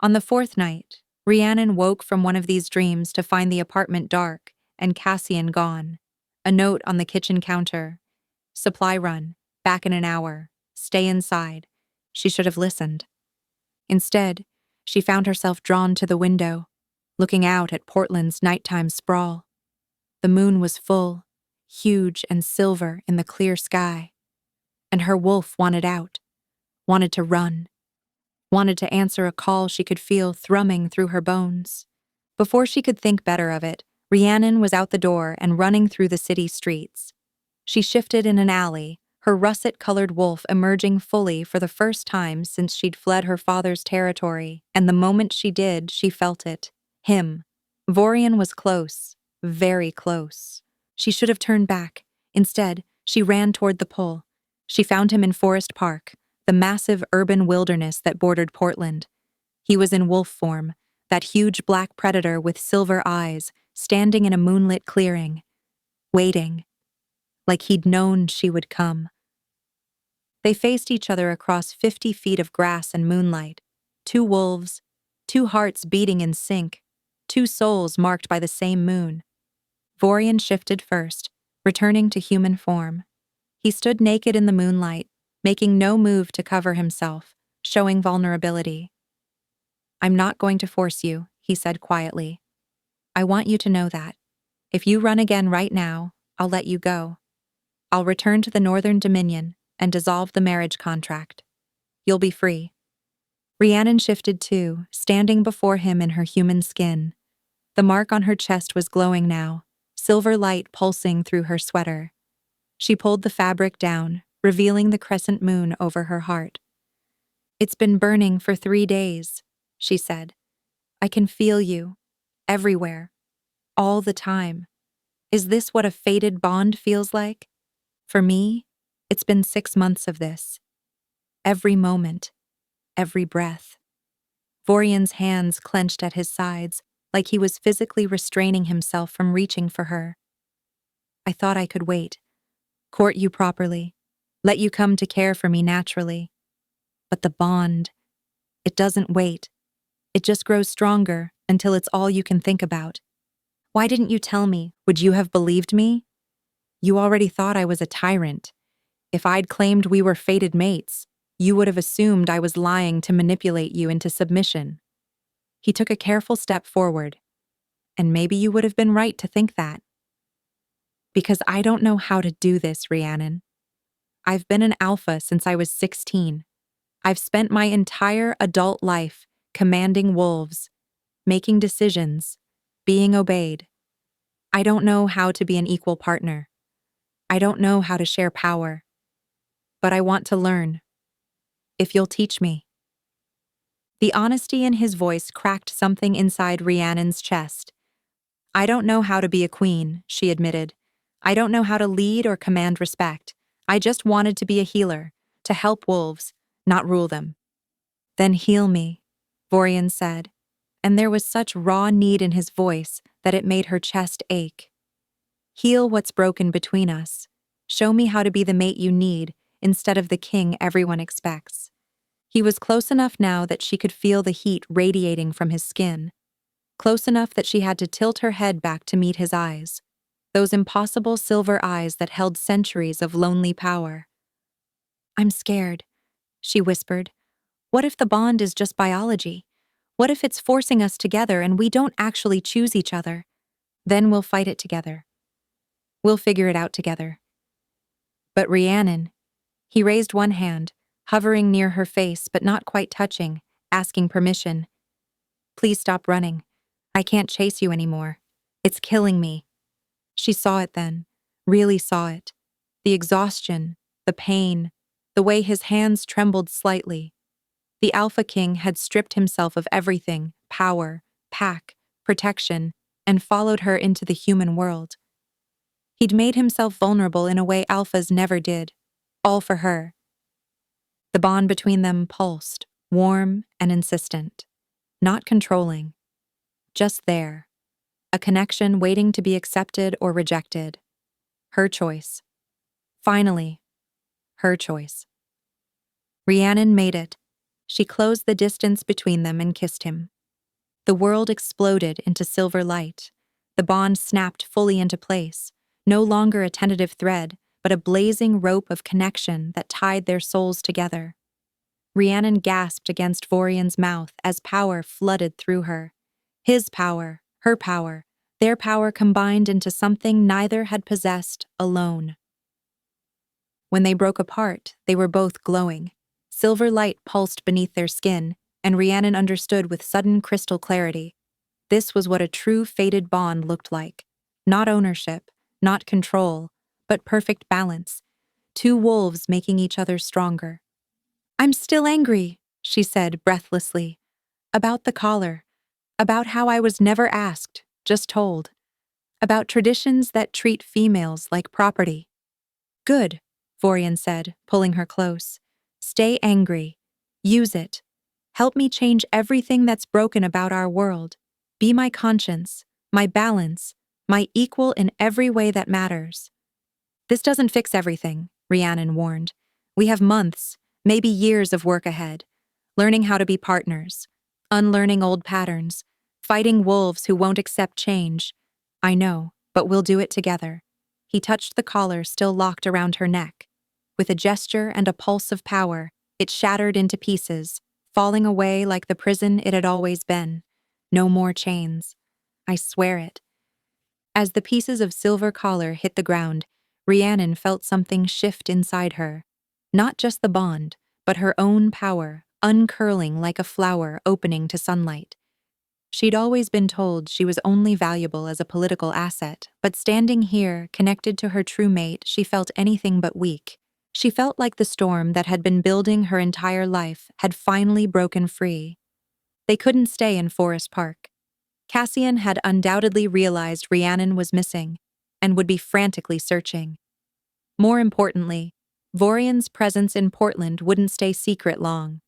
On the 4th night, Rhiannon woke from one of these dreams to find the apartment dark and Cassian gone. A note on the kitchen counter. Supply run, back in an hour, stay inside. She should have listened. Instead, she found herself drawn to the window, looking out at Portland's nighttime sprawl. The moon was full, huge and silver in the clear sky. And her wolf wanted out, wanted to run, wanted to answer a call she could feel thrumming through her bones. Before she could think better of it, Rhiannon was out the door and running through the city streets. She shifted in an alley, her russet-colored wolf emerging fully for the first time since she'd fled her father's territory, and the moment she did, she felt it. Him. Vorian was close, very close. She should have turned back. Instead, she ran toward the pull. She found him in Forest Park, the massive urban wilderness that bordered Portland. He was in wolf form, that huge black predator with silver eyes, standing in a moonlit clearing, waiting, like he'd known she would come. They faced each other across 50 feet of grass and moonlight, 2 wolves, 2 hearts beating in sync, 2 souls marked by the same moon. Vorian shifted first, returning to human form. He stood naked in the moonlight, making no move to cover himself, showing vulnerability. I'm not going to force you, he said quietly. I want you to know that. If you run again right now, I'll let you go. I'll return to the Northern Dominion and dissolve the marriage contract. You'll be free. Rhiannon shifted too, standing before him in her human skin. The mark on her chest was glowing now, silver light pulsing through her sweater. She pulled the fabric down, revealing the crescent moon over her heart. It's been burning for 3 days, she said. I can feel you, everywhere, all the time. Is this what a fated bond feels like? For me, It's been 6 months of this. Every moment, every breath. Vorian's hands clenched at his sides, like he was physically restraining himself from reaching for her. I thought I could wait, court you properly, let you come to care for me naturally. But the bond, it doesn't wait. It just grows stronger until it's all you can think about. Why didn't you tell me? Would you have believed me? You already thought I was a tyrant. If I'd claimed we were fated mates, you would have assumed I was lying to manipulate you into submission. He took a careful step forward, and maybe you would have been right to think that. Because I don't know how to do this, Rhiannon. I've been an alpha since I was 16. I've spent my entire adult life commanding wolves, making decisions, being obeyed. I don't know how to be an equal partner. I don't know how to share power. But I want to learn. If you'll teach me. The honesty in his voice cracked something inside Rhiannon's chest. I don't know how to be a queen, she admitted. I don't know how to lead or command respect. I just wanted to be a healer, to help wolves, not rule them. Then heal me, Vorian said, and there was such raw need in his voice that it made her chest ache. Heal what's broken between us. Show me how to be the mate you need instead of the king everyone expects. He was close enough now that she could feel the heat radiating from his skin, close enough that she had to tilt her head back to meet his eyes, those impossible silver eyes that held centuries of lonely power. I'm scared, she whispered. What if the bond is just biology? What if it's forcing us together and we don't actually choose each other? Then we'll fight it together. We'll figure it out together. But Rhiannon, he raised one hand, hovering near her face but not quite touching, asking permission. Please stop running. I can't chase you anymore. It's killing me. She saw it then, really saw it. The exhaustion, the pain, the way his hands trembled slightly. The Alpha King had stripped himself of everything, power, pack, protection, and followed her into the human world. He'd made himself vulnerable in a way alphas never did, all for her. The bond between them pulsed, warm and insistent, not controlling, just there, a connection waiting to be accepted or rejected. Her choice. Finally, her choice. Rhiannon made it. She closed the distance between them and kissed him. The world exploded into silver light. The bond snapped fully into place, no longer a tentative thread, but a blazing rope of connection that tied their souls together. Rhiannon gasped against Vorian's mouth as power flooded through her. His power, her power, their power combined into something neither had possessed alone. When they broke apart, they were both glowing. Silver light pulsed beneath their skin, and Rhiannon understood with sudden crystal clarity. This was what a true fated bond looked like. Not ownership, not control, but perfect balance. Two wolves making each other stronger. I'm still angry, she said breathlessly. About the collar. About how I was never asked, just told. About traditions that treat females like property. Good, Vorian said, pulling her close. Stay angry. Use it. Help me change everything that's broken about our world. Be my conscience, my balance, my equal in every way that matters. This doesn't fix everything, Rhiannon warned. We have months, maybe years of work ahead. Learning how to be partners. Unlearning old patterns. Fighting wolves who won't accept change. I know, but we'll do it together. He touched the collar still locked around her neck. With a gesture and a pulse of power, it shattered into pieces, falling away like the prison it had always been. No more chains. I swear it. As the pieces of silver collar hit the ground, Rhiannon felt something shift inside her. Not just the bond, but her own power, uncurling like a flower opening to sunlight. She'd always been told she was only valuable as a political asset, but standing here, connected to her true mate, she felt anything but weak. She felt like the storm that had been building her entire life had finally broken free. They couldn't stay in Forest Park. Cassian had undoubtedly realized Rhiannon was missing and would be frantically searching. More importantly, Vorian's presence in Portland wouldn't stay secret long.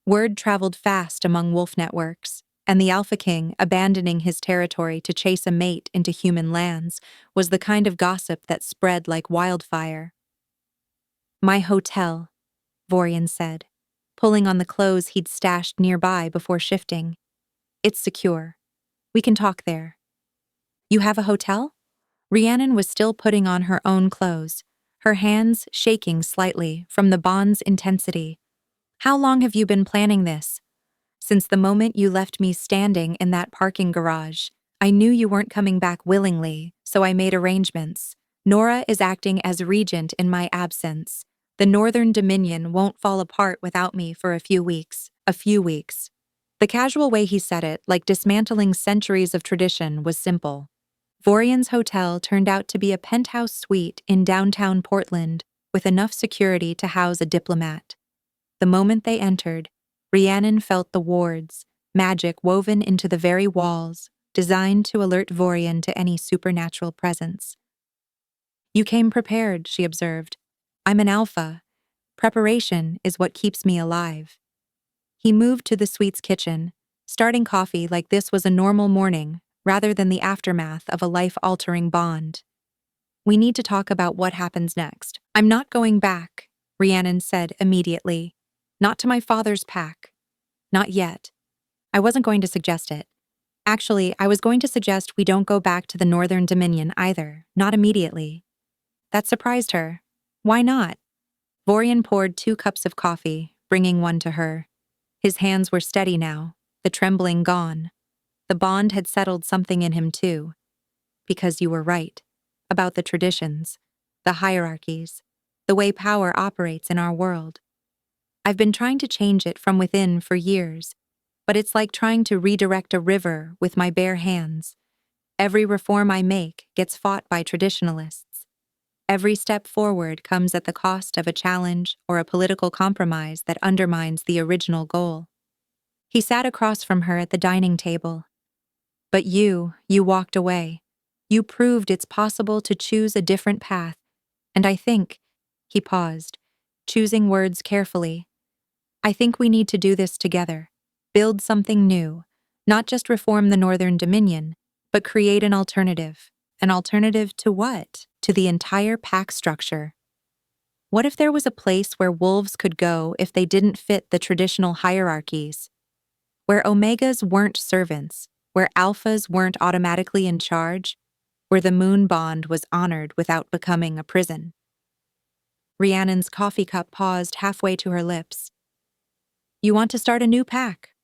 Word traveled fast among wolf networks, and the Alpha King, abandoning his territory to chase a mate into human lands, was the kind of gossip that spread like wildfire. "My hotel," Vorian said, pulling on the clothes he'd stashed nearby before shifting. "It's secure. We can talk there." "You have a hotel?" Rhiannon was still putting on her own clothes, her hands shaking slightly from the bond's intensity. "How long have you been planning this?" "Since the moment you left me standing in that parking garage. I knew you weren't coming back willingly, so I made arrangements. Nora is acting as regent in my absence. The Northern Dominion won't fall apart without me for a few weeks. A few weeks." The casual way he said it, like dismantling centuries of tradition, was simple. Vorian's hotel turned out to be a penthouse suite in downtown Portland, with enough security to house a diplomat. The moment they entered, Rhiannon felt the wards, magic woven into the very walls, designed to alert Vorian to any supernatural presence. "You came prepared," she observed. "I'm an alpha. Preparation is what keeps me alive." He moved to the suite's kitchen, starting coffee like this was a normal morning, rather than the aftermath of a life-altering bond. "We need to talk about what happens next." "I'm not going back," Rhiannon said immediately. "Not to my father's pack. Not yet. I wasn't going to suggest it. Actually, I was going to suggest we don't go back to the Northern Dominion either, not immediately." That surprised her. "Why not?" Vorian poured 2 cups of coffee, bringing one to her. His hands were steady now, the trembling gone. The bond had settled something in him too. "Because you were right. About the traditions, the hierarchies, the way power operates in our world. I've been trying to change it from within for years, but it's like trying to redirect a river with my bare hands. Every reform I make gets fought by traditionalists. Every step forward comes at the cost of a challenge or a political compromise that undermines the original goal." He sat across from her at the dining table. "But you walked away. You proved it's possible to choose a different path, and I think," he paused, choosing words carefully, "I think we need to do this together. Build something new, not just reform the Northern Dominion, but create an alternative." "An alternative to what?" "To the entire pack structure. What if there was a place where wolves could go if they didn't fit the traditional hierarchies? Where omegas weren't servants, where alphas weren't automatically in charge, where the moon bond was honored without becoming a prison." Rhiannon's coffee cup paused halfway to her lips. "You want to start a new pack?"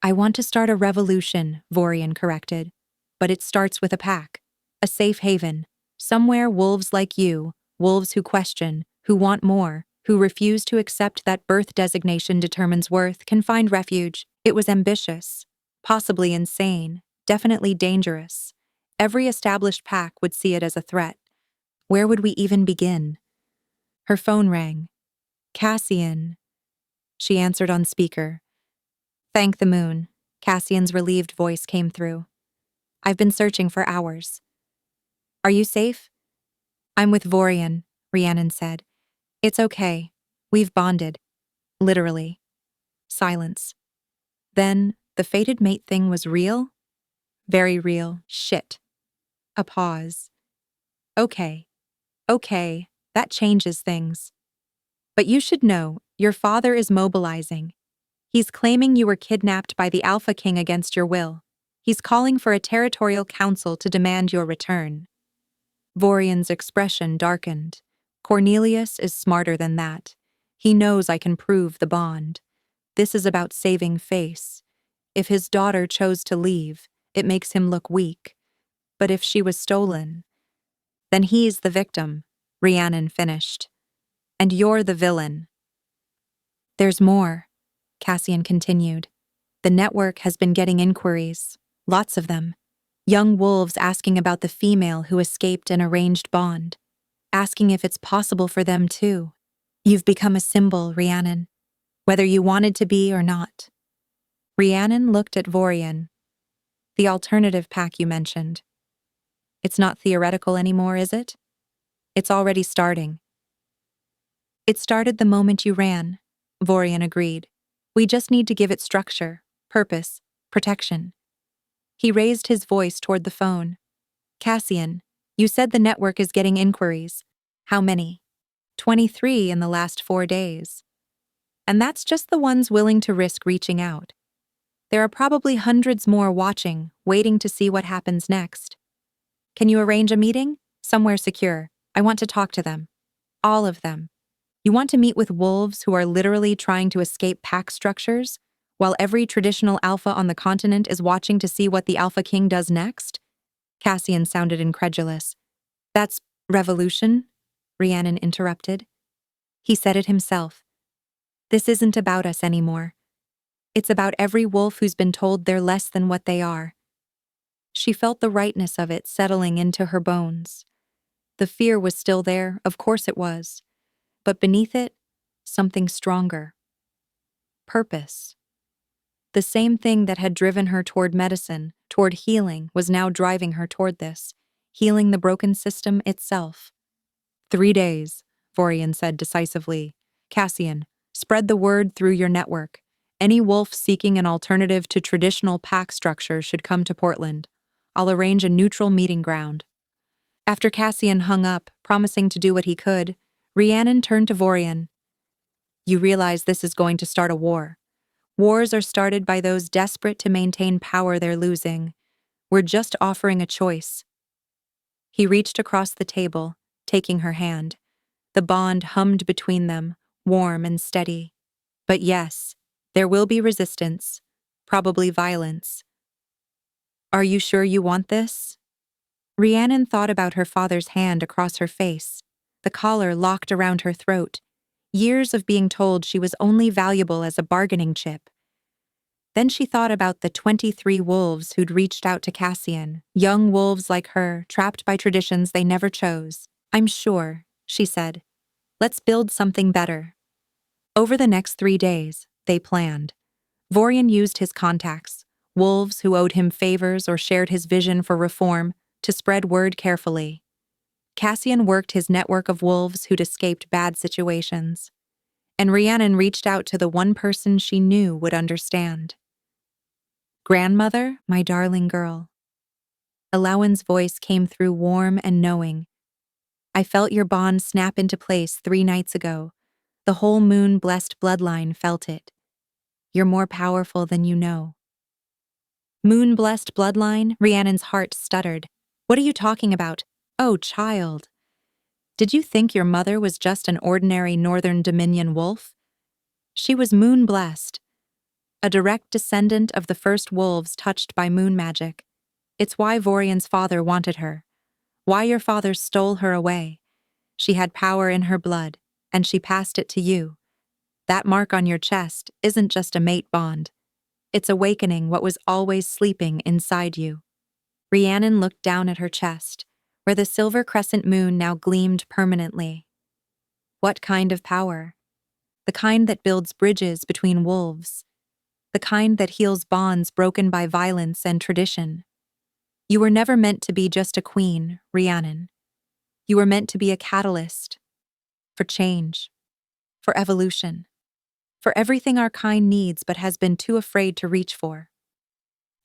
"I want to start a revolution," Vorian corrected. "But it starts with a pack. A safe haven. Somewhere wolves like you, wolves who question, who want more, who refuse to accept that birth designation determines worth, can find refuge." It was ambitious, possibly insane, definitely dangerous. Every established pack would see it as a threat. Where would we even begin? Her phone rang. "Cassian." She answered on speaker. "Thank the moon." Cassian's relieved voice came through. "I've been searching for hours." "Are you safe?" "I'm with Vorian," Rhiannon said. "It's okay. We've bonded." Literally. Silence. Then, the fated mate thing was real? Very real. Shit. A pause. Okay, that changes things. "But you should know, your father is mobilizing. He's claiming you were kidnapped by the Alpha King against your will. He's calling for a territorial council to demand your return." Vorian's expression darkened. "Cornelius is smarter than that. He knows I can prove the bond. This is about saving face. If his daughter chose to leave, it makes him look weak. But if she was stolen, then he's the victim," Rhiannon finished. "And you're the villain." "There's more," Cassian continued. "The network has been getting inquiries, lots of them. Young wolves asking about the female who escaped an arranged bond, asking if it's possible for them too. You've become a symbol, Rhiannon, whether you wanted to be or not." Rhiannon looked at Vorian. "The alternative pack you mentioned. It's not theoretical anymore, is it? It's already starting." It started the moment you ran, Vorian agreed. We just need to give it structure, purpose, protection. He raised his voice toward the phone. Cassian, you said the network is getting inquiries. How many? 23 in the last 4 days. And that's just the ones willing to risk reaching out. There are probably hundreds more watching, waiting to see what happens next. Can you arrange a meeting? Somewhere secure. I want to talk to them. All of them. You want to meet with wolves who are literally trying to escape pack structures, while every traditional alpha on the continent is watching to see what the Alpha King does next? Cassian sounded incredulous. That's revolution? Rhiannon interrupted. He said it himself. This isn't about us anymore. It's about every wolf who's been told they're less than what they are. She felt the rightness of it settling into her bones. The fear was still there, of course it was. But beneath it, something stronger. Purpose. The same thing that had driven her toward medicine, toward healing, was now driving her toward this, healing the broken system itself. 3 days, Vorian said decisively. Cassian, spread the word through your network. Any wolf seeking an alternative to traditional pack structure should come to Portland. I'll arrange a neutral meeting ground. After Cassian hung up, promising to do what he could, Rhiannon turned to Vorian. You realize this is going to start a war. Wars are started by those desperate to maintain power they're losing. We're just offering a choice. He reached across the table, taking her hand. The bond hummed between them, warm and steady. But yes, there will be resistance, probably violence. Are you sure you want this? Rhiannon thought about her father's hand across her face, the collar locked around her throat, years of being told she was only valuable as a bargaining chip. Then she thought about the 23 wolves who'd reached out to Cassian, young wolves like her, trapped by traditions they never chose. I'm sure, she said. Let's build something better. Over the next 3 days, they planned. Vorian used his contacts, wolves who owed him favors or shared his vision for reform, to spread word carefully. Cassian worked his network of wolves who'd escaped bad situations. And Rhiannon reached out to the one person she knew would understand. Grandmother, my darling girl. Alawan's voice came through warm and knowing. I felt your bond snap into place 3 nights ago. The whole moon-blessed bloodline felt it. You're more powerful than you know. Moon-blessed bloodline? Rhiannon's heart stuttered. What are you talking about? Oh, child. Did you think your mother was just an ordinary Northern Dominion wolf? She was moon-blessed, a direct descendant of the first wolves touched by moon magic. It's why Vorian's father wanted her. Why your father stole her away. She had power in her blood, and she passed it to you. That mark on your chest isn't just a mate bond. It's awakening what was always sleeping inside you. Rhiannon looked down at her chest, where the silver crescent moon now gleamed permanently. What kind of power? The kind that builds bridges between wolves. The kind that heals bonds broken by violence and tradition. You were never meant to be just a queen, Rhiannon. You were meant to be a catalyst. For change. For evolution. For everything our kind needs but has been too afraid to reach for.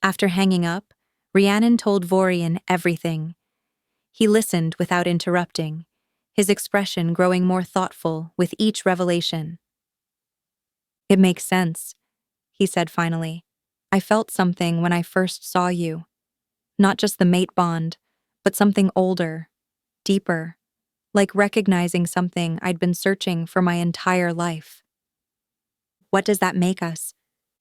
After hanging up, Rhiannon told Vorian everything. He listened without interrupting, his expression growing more thoughtful with each revelation. It makes sense, he said finally. I felt something when I first saw you. Not just the mate bond, but something older, deeper, like recognizing something I'd been searching for my entire life. What does that make us?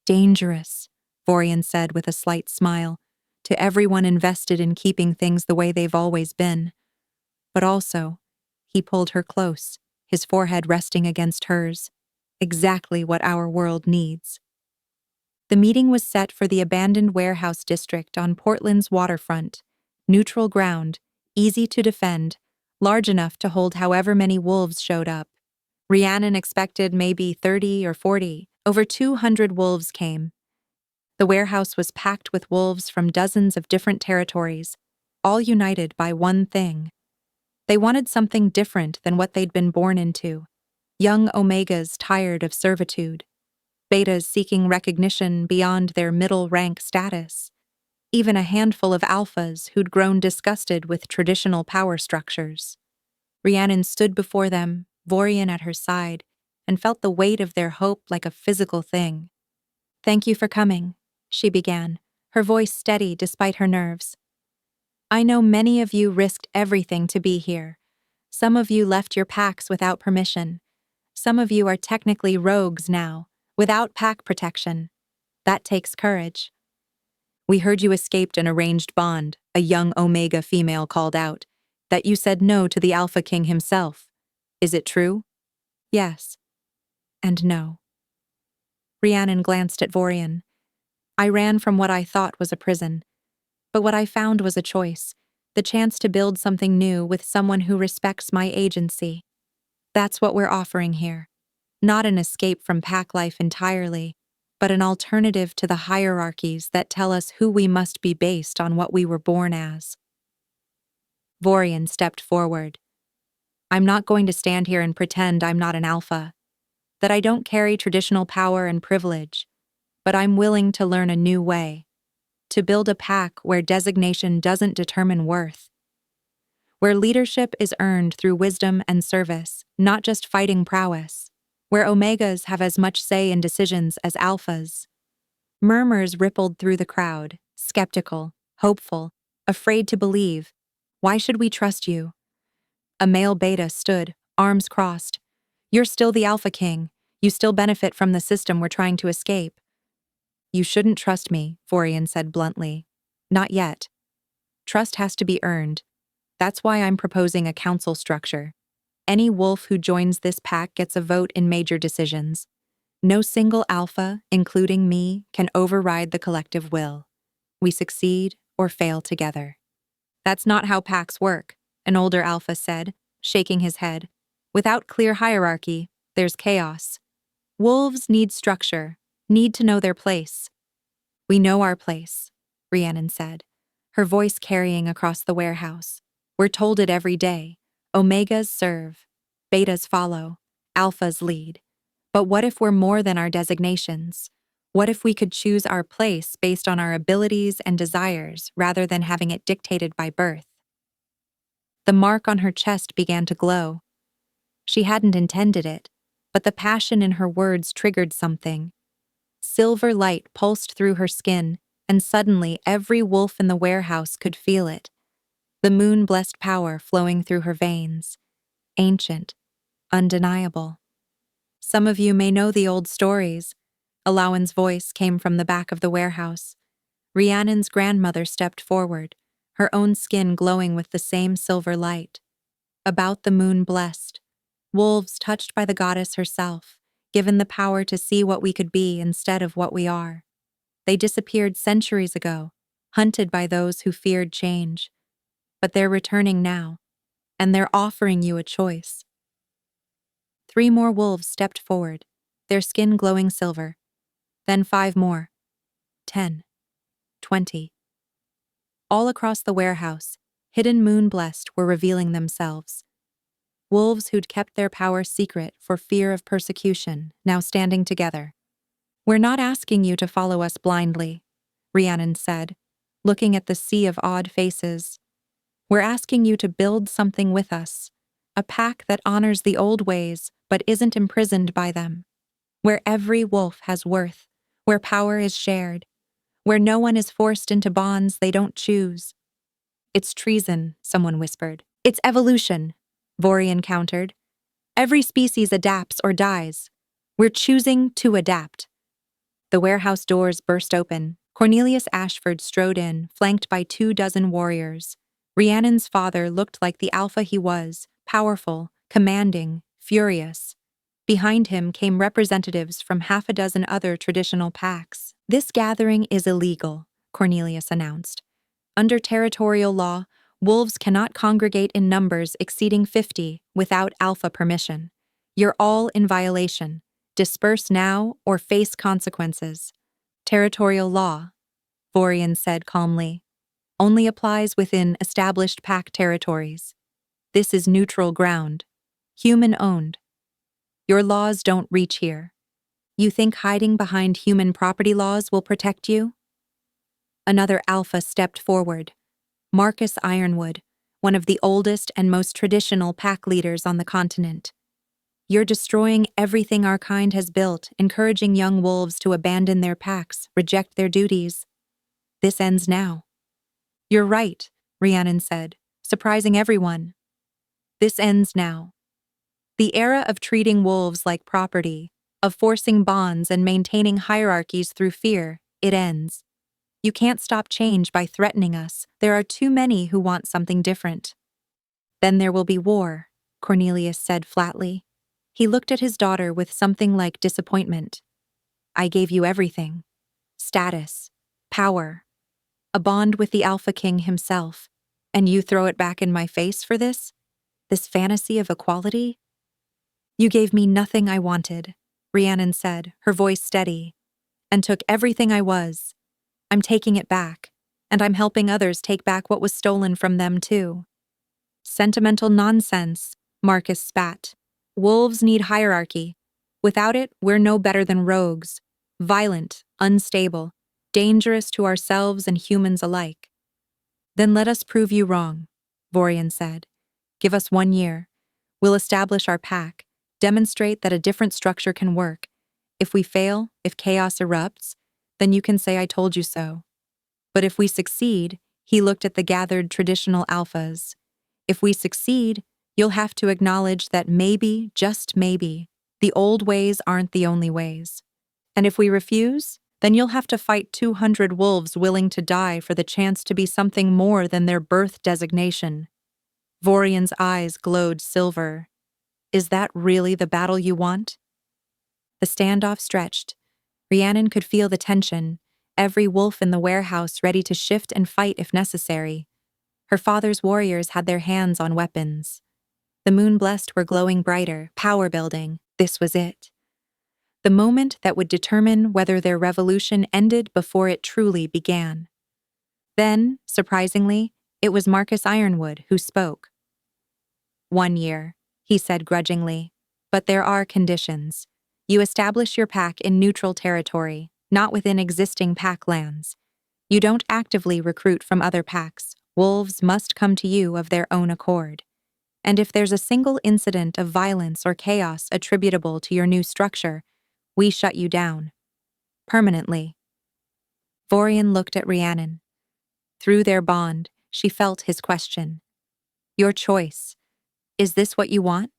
Dangerous, Vorian said with a slight smile, to everyone invested in keeping things the way they've always been. But also, he pulled her close, his forehead resting against hers, exactly what our world needs. The meeting was set for the abandoned warehouse district on Portland's waterfront, neutral ground, easy to defend, large enough to hold however many wolves showed up. Rhiannon expected maybe 30 or 40. Over 200 wolves came. The warehouse was packed with wolves from dozens of different territories, all united by one thing. They wanted something different than what they'd been born into. young omegas tired of servitude, betas seeking recognition beyond their middle-rank status, even a handful of alphas who'd grown disgusted with traditional power structures. Rhiannon stood before them, Vorian at her side, and felt the weight of their hope like a physical thing. "Thank you for coming," she began, her voice steady despite her nerves. "I know many of you risked everything to be here. Some of you left your packs without permission. Some of you are technically rogues now, without pack protection. That takes courage." "We heard you escaped an arranged bond," a young Omega female called out, "that you said no to the Alpha King himself. Is it true?" "Yes. And no." Rhiannon glanced at Vorian. "I ran from what I thought was a prison. But what I found was a choice, the chance to build something new with someone who respects my agency. That's what we're offering here. Not an escape from pack life entirely, but an alternative to the hierarchies that tell us who we must be based on what we were born as." Vorian stepped forward. "I'm not going to stand here and pretend I'm not an alpha, that I don't carry traditional power and privilege, but I'm willing to learn a new way, to build a pack where designation doesn't determine worth, where leadership is earned through wisdom and service, not just fighting prowess, where omegas have as much say in decisions as alphas." Murmurs rippled through the crowd, skeptical, hopeful, afraid to believe. "Why should we trust you?" A male beta stood, arms crossed. "You're still the Alpha King. You still benefit from the system we're trying to escape." "You shouldn't trust me," Vorian said bluntly. "Not yet. Trust has to be earned. That's why I'm proposing a council structure. Any wolf who joins this pack gets a vote in major decisions. No single alpha, including me, can override the collective will. We succeed or fail together." "That's not how packs work," an older alpha said, shaking his head. "Without clear hierarchy, there's chaos. Wolves need structure, need to know their place." "We know our place," Rhiannon said, her voice carrying across the warehouse. "We're told it every day. Omegas serve, betas follow, alphas lead. But what if we're more than our designations? What if we could choose our place based on our abilities and desires rather than having it dictated by birth?" The mark on her chest began to glow. She hadn't intended it, but the passion in her words triggered something. Silver light pulsed through her skin, and suddenly every wolf in the warehouse could feel it. The moon-blessed power flowing through her veins. Ancient, undeniable. "Some of you may know the old stories." Alawan's voice came from the back of the warehouse. Rhiannon's grandmother stepped forward, her own skin glowing with the same silver light. About the moon blessed, wolves touched by the goddess herself, given the power to see what we could be instead of what we are. They disappeared centuries ago, hunted by those who feared change. But they're returning now, and they're offering you a choice. 3 more wolves stepped forward, their skin glowing silver. Then 5 more. 10. 20. All across the warehouse, hidden moon-blessed were revealing themselves. Wolves who'd kept their power secret for fear of persecution, now standing together. "We're not asking you to follow us blindly," Rhiannon said, looking at the sea of odd faces. "We're asking you to build something with us, a pack that honors the old ways but isn't imprisoned by them, where every wolf has worth, where power is shared, where no one is forced into bonds they don't choose." "It's treason," someone whispered. "It's evolution," Vorian countered. "Every species adapts or dies. We're choosing to adapt." The warehouse doors burst open. Cornelius Ashford strode in, flanked by 24 warriors. Rhiannon's father looked like the alpha he was, powerful, commanding, furious. Behind him came representatives from 6 other traditional packs. "This gathering is illegal," Cornelius announced. "Under territorial law, wolves cannot congregate in numbers exceeding 50 without alpha permission. You're all in violation. Disperse now or face consequences." "Territorial law," Vorian said calmly, "only applies within established pack territories. This is neutral ground. Human-owned. Your laws don't reach here. You think hiding behind human property laws will protect you? Another alpha stepped forward. Marcus Ironwood, one of the oldest and most traditional pack leaders on the continent. You're destroying everything our kind has built, encouraging young wolves to abandon their packs, reject their duties. This ends now. You're right, Rhiannon said, surprising everyone. This ends now. The era of treating wolves like property, of forcing bonds and maintaining hierarchies through fear, it ends. You can't stop change by threatening us. There are too many who want something different. Then there will be war, Cornelius said flatly. He looked at his daughter with something like disappointment. I gave you everything. Status, power, a bond with the Alpha King himself, and you throw it back in my face for this? This fantasy of equality? You gave me nothing I wanted, Rhiannon said, her voice steady, and took everything I was. I'm taking it back, and I'm helping others take back what was stolen from them too. Sentimental nonsense, Marcus spat. Wolves need hierarchy. Without it, we're no better than rogues. Violent, unstable, dangerous to ourselves and humans alike. Then let us prove you wrong, Vorian said. Give us 1 year. We'll establish our pack, demonstrate that a different structure can work. If we fail, if chaos erupts, then you can say I told you so. But if we succeed, he looked at the gathered traditional alphas. If we succeed, you'll have to acknowledge that maybe, just maybe, the old ways aren't the only ways. And if we refuse, then you'll have to fight 200 wolves willing to die for the chance to be something more than their birth designation. Vorian's eyes glowed silver. Is that really the battle you want? The standoff stretched. Rhiannon could feel the tension, every wolf in the warehouse ready to shift and fight if necessary. Her father's warriors had their hands on weapons. The moon-blessed were glowing brighter, power-building. This was it. The moment that would determine whether their revolution ended before it truly began. Then, surprisingly, it was Marcus Ironwood who spoke. 1 year, he said grudgingly. But there are conditions. You establish your pack in neutral territory, not within existing pack lands. You don't actively recruit from other packs. Wolves must come to you of their own accord. And if there's a single incident of violence or chaos attributable to your new structure, we shut you down. Permanently. Vorian looked at Rhiannon. Through their bond, she felt his question. Your choice. Is this what you want?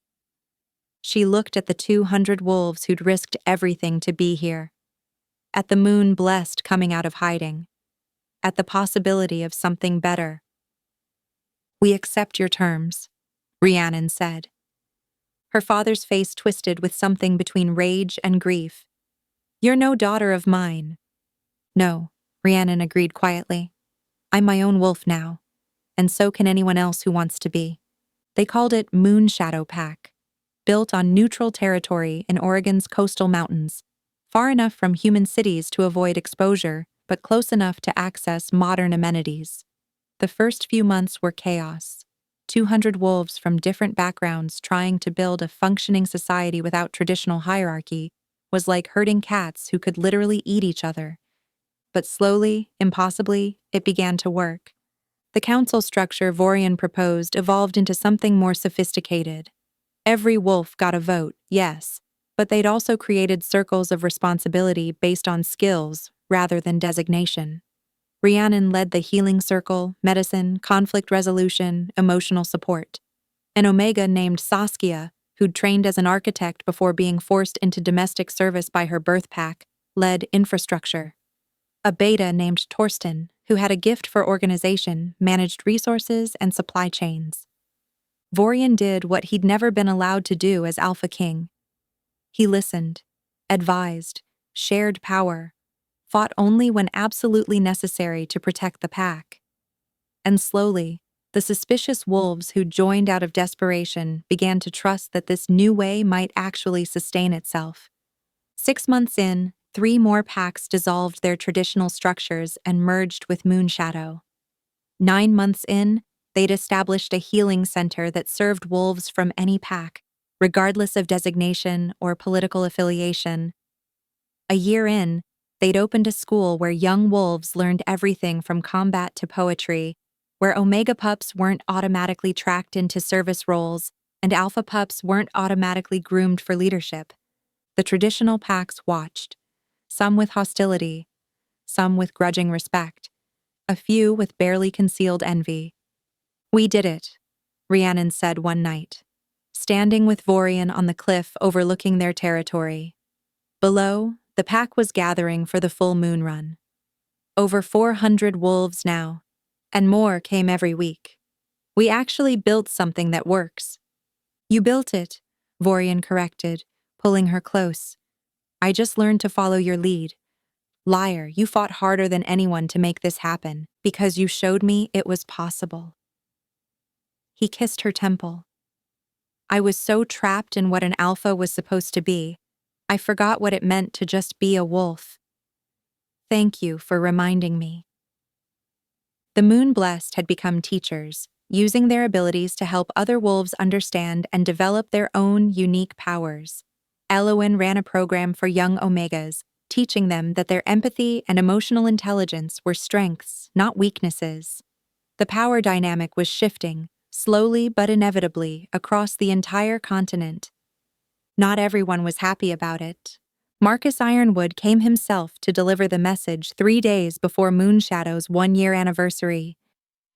She looked at the 200 wolves who'd risked everything to be here. At the moon blessed coming out of hiding. At the possibility of something better. We accept your terms, Rhiannon said. Her father's face twisted with something between rage and grief. You're no daughter of mine. No, Rhiannon agreed quietly. I'm my own wolf now, and so can anyone else who wants to be. They called it Moon Shadow Pack, built on neutral territory in Oregon's coastal mountains, far enough from human cities to avoid exposure, but close enough to access modern amenities. The first few months were chaos. 200 wolves from different backgrounds trying to build a functioning society without traditional hierarchy was like herding cats who could literally eat each other. But slowly, impossibly, it began to work. The council structure Vorian proposed evolved into something more sophisticated. Every wolf got a vote, yes, but they'd also created circles of responsibility based on skills rather than designation. Rhiannon led the healing circle, medicine, conflict resolution, emotional support. An Omega named Saskia, who'd trained as an architect before being forced into domestic service by her birth pack, led infrastructure. A Beta named Torsten, who had a gift for organization, managed resources and supply chains. Vorian did what he'd never been allowed to do as Alpha King. He listened, advised, shared power, fought only when absolutely necessary to protect the pack. And slowly, the suspicious wolves who joined out of desperation began to trust that this new way might actually sustain itself. 6 months in, 3 more packs dissolved their traditional structures and merged with Moonshadow. 9 months in, they'd established a healing center that served wolves from any pack, regardless of designation or political affiliation. A year in, they'd opened a school where young wolves learned everything from combat to poetry, where Omega pups weren't automatically tracked into service roles and Alpha pups weren't automatically groomed for leadership. The traditional packs watched, some with hostility, some with grudging respect, a few with barely concealed envy. "We did it," Rhiannon said one night, standing with Vorian on the cliff overlooking their territory. Below, the pack was gathering for the full moon run. Over 400 wolves now, and more came every week. "We actually built something that works." "You built it," Vorian corrected, pulling her close. "I just learned to follow your lead." "Liar, you fought harder than anyone to make this happen, because you showed me it was possible." He kissed her temple. "I was so trapped in what an alpha was supposed to be, I forgot what it meant to just be a wolf. Thank you for reminding me." The Moon-Blessed had become teachers, using their abilities to help other wolves understand and develop their own unique powers. Elowen ran a program for young Omegas, teaching them that their empathy and emotional intelligence were strengths, not weaknesses. The power dynamic was shifting, slowly but inevitably, across the entire continent. Not everyone was happy about it. Marcus Ironwood came himself to deliver the message 3 days before Moonshadow's 1-year anniversary.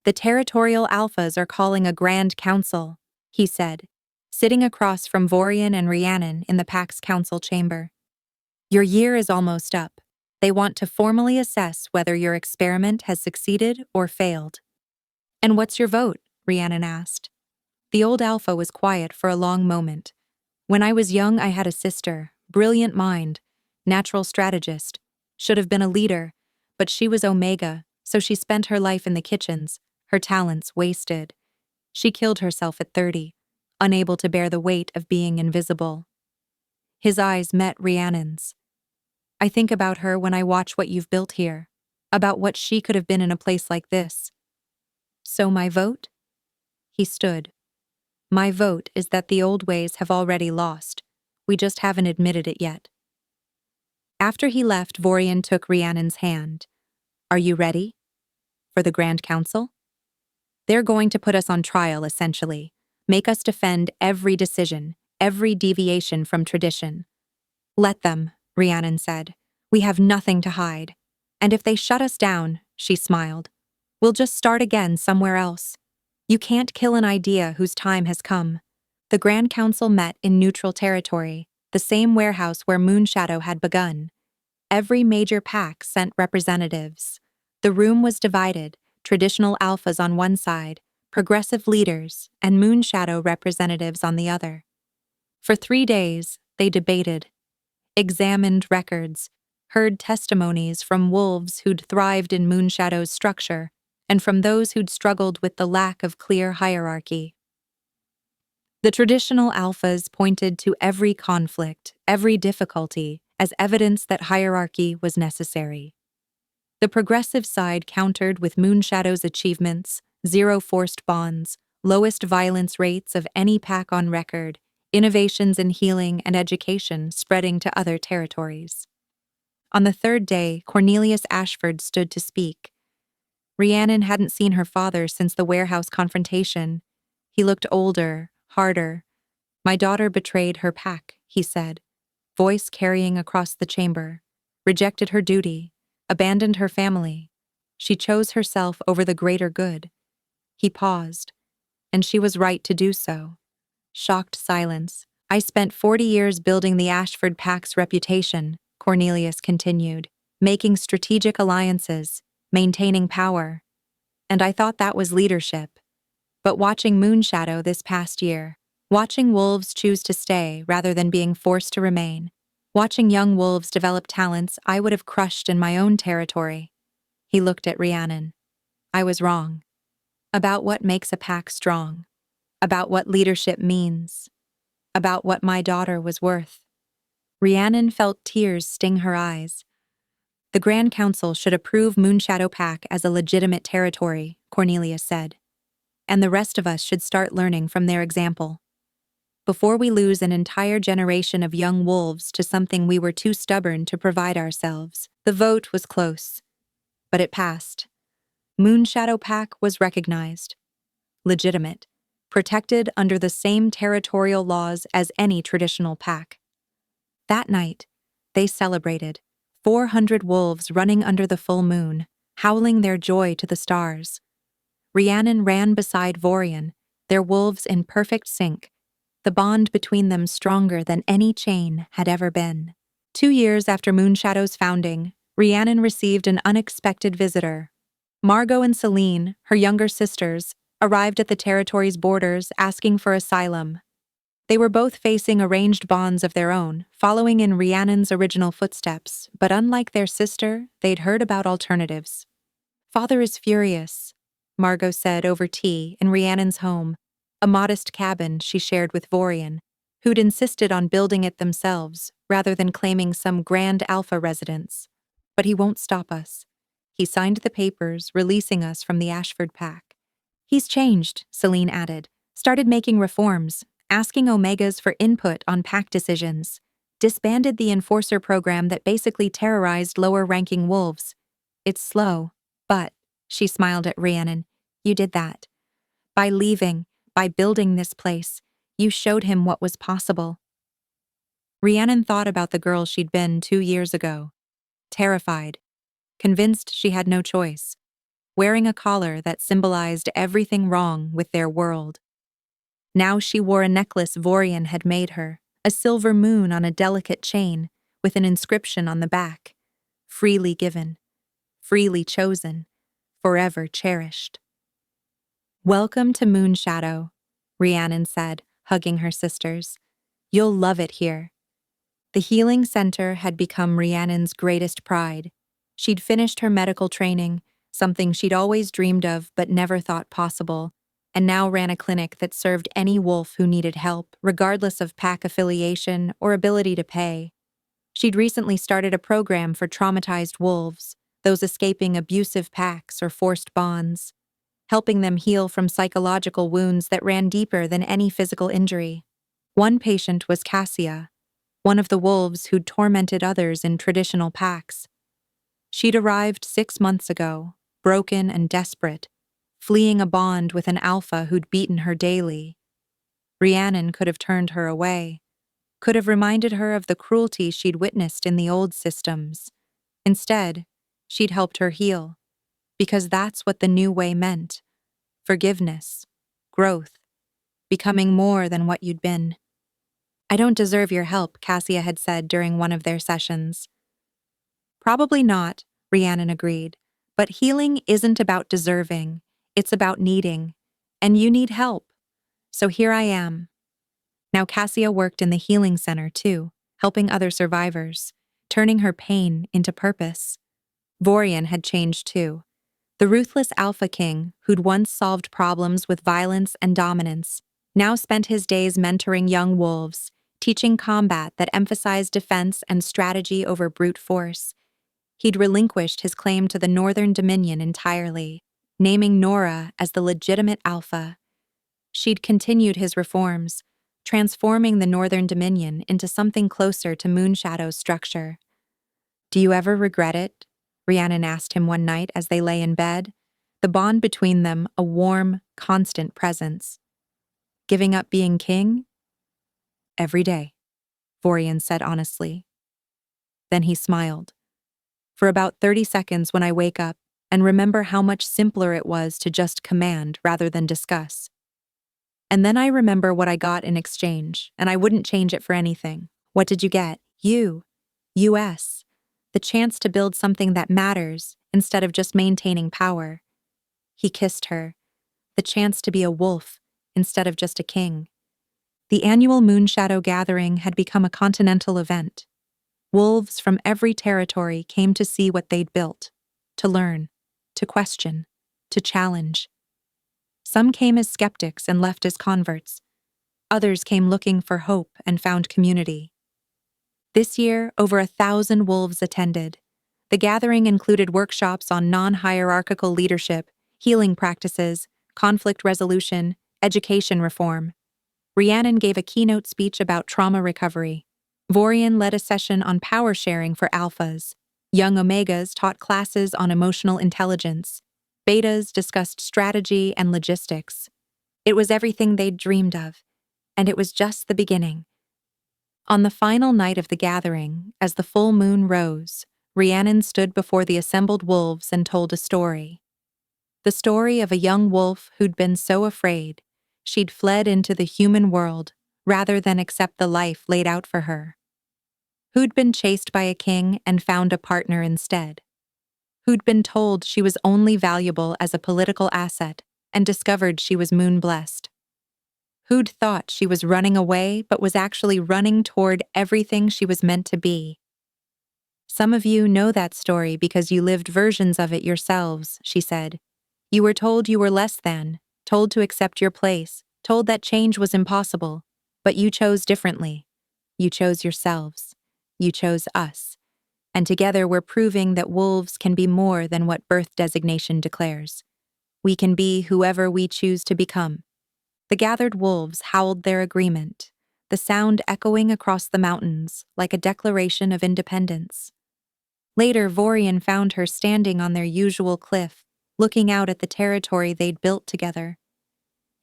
"The territorial alphas are calling a grand council," he said, sitting across from Vorian and Rhiannon in the pack's council chamber. "Your year is almost up. They want to formally assess whether your experiment has succeeded or failed." "And what's your vote?" Rhiannon asked. The old alpha was quiet for a long moment. "When I was young, I had a sister, brilliant mind, natural strategist, should have been a leader, but she was Omega, so she spent her life in the kitchens, her talents wasted. She killed herself at 30, unable to bear the weight of being invisible." His eyes met Rhiannon's. "I think about her when I watch what you've built here, about what she could have been in a place like this." "So my vote?" He stood. "My vote is that the old ways have already lost. We just haven't admitted it yet." After he left, Vorian took Rhiannon's hand. "Are you ready? For the Grand Council? They're going to put us on trial, essentially. Make us defend every decision, every deviation from tradition." "Let them," Rhiannon said. "We have nothing to hide. And if they shut us down," she smiled, "we'll just start again somewhere else. You can't kill an idea whose time has come." The Grand Council met in neutral territory, the same warehouse where Moonshadow had begun. Every major pack sent representatives. The room was divided, traditional alphas on one side, progressive leaders, and Moonshadow representatives on the other. For 3 days, they debated, examined records, heard testimonies from wolves who'd thrived in Moonshadow's structure, and from those who'd struggled with the lack of clear hierarchy. The traditional alphas pointed to every conflict, every difficulty, as evidence that hierarchy was necessary. The progressive side countered with Moonshadow's achievements, 0 forced bonds, lowest violence rates of any pack on record, innovations in healing and education spreading to other territories. On the 3rd day, Cornelius Ashford stood to speak. Rhiannon hadn't seen her father since the warehouse confrontation. He looked older, harder. "My daughter betrayed her pack," he said, voice carrying across the chamber, "rejected her duty, abandoned her family. She chose herself over the greater good." He paused, and she was right to do so. Shocked silence. "I spent 40 years building the Ashford Pack's reputation," Cornelius continued, "making strategic alliances, maintaining power. And I thought that was leadership. But watching Moonshadow this past year, watching wolves choose to stay rather than being forced to remain, watching young wolves develop talents I would have crushed in my own territory." He looked at Rhiannon. "I was wrong. About what makes a pack strong. About what leadership means. About what my daughter was worth." Rhiannon felt tears sting her eyes. "The Grand Council should approve Moonshadow Pack as a legitimate territory," Cornelius said. "And the rest of us should start learning from their example." before we lose an entire generation of young wolves to something we were too stubborn to provide ourselves. The vote was close, but it passed. Moonshadow Pack was recognized, legitimate, protected under the same territorial laws as any traditional pack. That night, they celebrated, 400 wolves running under the full moon, howling their joy to the stars. Rhiannon ran beside Vorian, their wolves in perfect sync, the bond between them stronger than any chain had ever been. 2 years after Moonshadow's founding, Rhiannon received an unexpected visitor. Margot and Celine, her younger sisters, arrived at the territory's borders asking for asylum. They were both facing arranged bonds of their own, following in Rhiannon's original footsteps, but unlike their sister, they'd heard about alternatives. "Father is furious," Margot said over tea in Rhiannon's home, a modest cabin she shared with Vorian, who'd insisted on building it themselves rather than claiming some grand alpha residence. "But he won't stop us. He signed the papers releasing us from the Ashford Pack." "He's changed," Celine added, "started making reforms, asking Omegas for input on pack decisions, disbanded the enforcer program that basically terrorized lower-ranking wolves. It's slow, but," she smiled at Rhiannon, "you did that. By leaving, by building this place, you showed him what was possible." Rhiannon thought about the girl she'd been 2 years ago, terrified, convinced she had no choice, wearing a collar that symbolized everything wrong with their world. Now she wore a necklace Vorian had made her, a silver moon on a delicate chain with an inscription on the back: "Freely given, freely chosen, forever cherished." "Welcome to Moonshadow," Rhiannon said, hugging her sisters. "You'll love it here." The healing center had become Rhiannon's greatest pride. She'd finished her medical training, something she'd always dreamed of but never thought possible, and now ran a clinic that served any wolf who needed help, regardless of pack affiliation or ability to pay. She'd recently started a program for traumatized wolves, those escaping abusive packs or forced bonds, helping them heal from psychological wounds that ran deeper than any physical injury. One patient was Cassia, one of the wolves who'd tormented others in traditional packs. She'd arrived 6 months ago, broken and desperate, fleeing a bond with an alpha who'd beaten her daily. Rhiannon could have turned her away, could have reminded her of the cruelty she'd witnessed in the old systems. Instead, she'd helped her heal, because that's what the new way meant: forgiveness, growth, becoming more than what you'd been. "I don't deserve your help," Cassia had said during one of their sessions. "Probably not," Rhiannon agreed, "but healing isn't about deserving. It's about needing, and you need help. So here I am." Now Cassia worked in the healing center too, helping other survivors, turning her pain into purpose. Vorian had changed too. The ruthless Alpha King, who'd once solved problems with violence and dominance, now spent his days mentoring young wolves, teaching combat that emphasized defense and strategy over brute force. He'd relinquished his claim to the Northern Dominion entirely, naming Nora as the legitimate alpha. She'd continued his reforms, transforming the Northern Dominion into something closer to Moonshadow's structure. "Do you ever regret it?" Rhiannon asked him one night as they lay in bed, the bond between them a warm, constant presence. "Giving up being king?" "Every day," Vorian said honestly. Then he smiled. "For about 30 seconds when I wake up and remember how much simpler it was to just command rather than discuss. And then I remember what I got in exchange, and I wouldn't change it for anything." "What did you get?" "You. US. The chance to build something that matters instead of just maintaining power." He kissed her. "The chance to be a wolf instead of just a king." The annual Moonshadow Gathering had become a continental event. Wolves from every territory came to see what they'd built, to learn, to question, to challenge. Some came as skeptics and left as converts. Others came looking for hope and found community. This year, over 1,000 wolves attended. The gathering included workshops on non-hierarchical leadership, healing practices, conflict resolution, education reform. Rhiannon gave a keynote speech about trauma recovery. Vorian led a session on power sharing for alphas. Young omegas taught classes on emotional intelligence. Betas discussed strategy and logistics. It was everything they'd dreamed of, and it was just the beginning. On the final night of the gathering, as the full moon rose, Rhiannon stood before the assembled wolves and told a story. The story of a young wolf who'd been so afraid, she'd fled into the human world rather than accept the life laid out for her. Who'd been chased by a king and found a partner instead. Who'd been told she was only valuable as a political asset and discovered she was moon-blessed. Who'd thought she was running away but was actually running toward everything she was meant to be. Some of you know that story because you lived versions of it yourselves, she said. You were told you were less than, told to accept your place, told that change was impossible, but you chose differently. You chose yourselves. You chose us. And together we're proving that wolves can be more than what birth designation declares. We can be whoever we choose to become. The gathered wolves howled their agreement, the sound echoing across the mountains like a declaration of independence. Later, Vorian found her standing on their usual cliff, looking out at the territory they'd built together.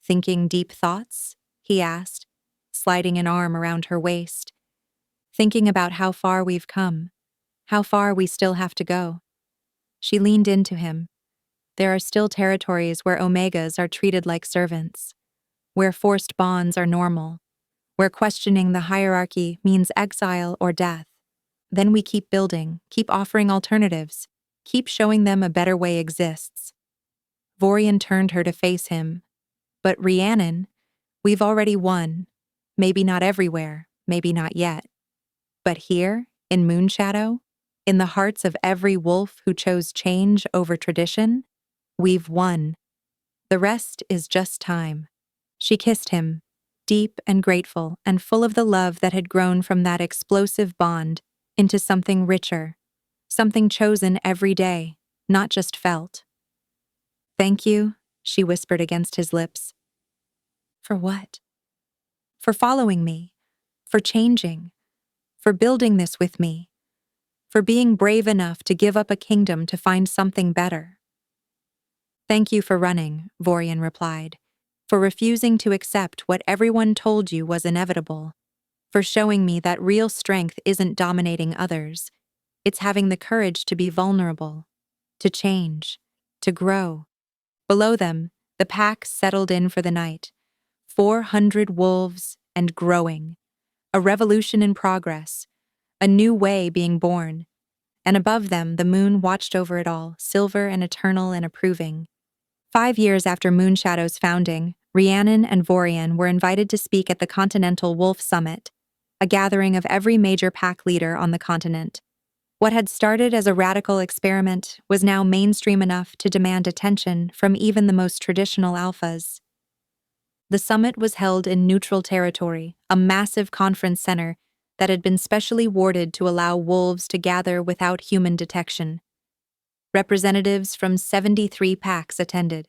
Thinking deep thoughts? He asked, sliding an arm around her waist. Thinking about how far we've come, how far we still have to go. She leaned into him. There are still territories where omegas are treated like servants, where forced bonds are normal, where questioning the hierarchy means exile or death. Then we keep building, keep offering alternatives, keep showing them a better way exists. Vorian turned her to face him. But Rhiannon, we've already won. Maybe not everywhere, maybe not yet. But here, in Moonshadow, in the hearts of every wolf who chose change over tradition, we've won. The rest is just time. She kissed him, deep and grateful and full of the love that had grown from that explosive bond into something richer, something chosen every day, not just felt. Thank you, she whispered against his lips. For what? For following me, for changing, for building this with me, for being brave enough to give up a kingdom to find something better. Thank you for running, Vorian replied, for refusing to accept what everyone told you was inevitable, for showing me that real strength isn't dominating others, it's having the courage to be vulnerable, to change, to grow. Below them, the pack settled in for the night, 400 wolves and growing, a revolution in progress, a new way being born, and above them the moon watched over it all, silver and eternal and approving. 5 years after Moonshadow's founding, Rhiannon and Vorian were invited to speak at the Continental Wolf Summit, a gathering of every major pack leader on the continent. What had started as a radical experiment was now mainstream enough to demand attention from even the most traditional alphas. The summit was held in neutral territory, a massive conference center that had been specially warded to allow wolves to gather without human detection. Representatives from 73 packs attended.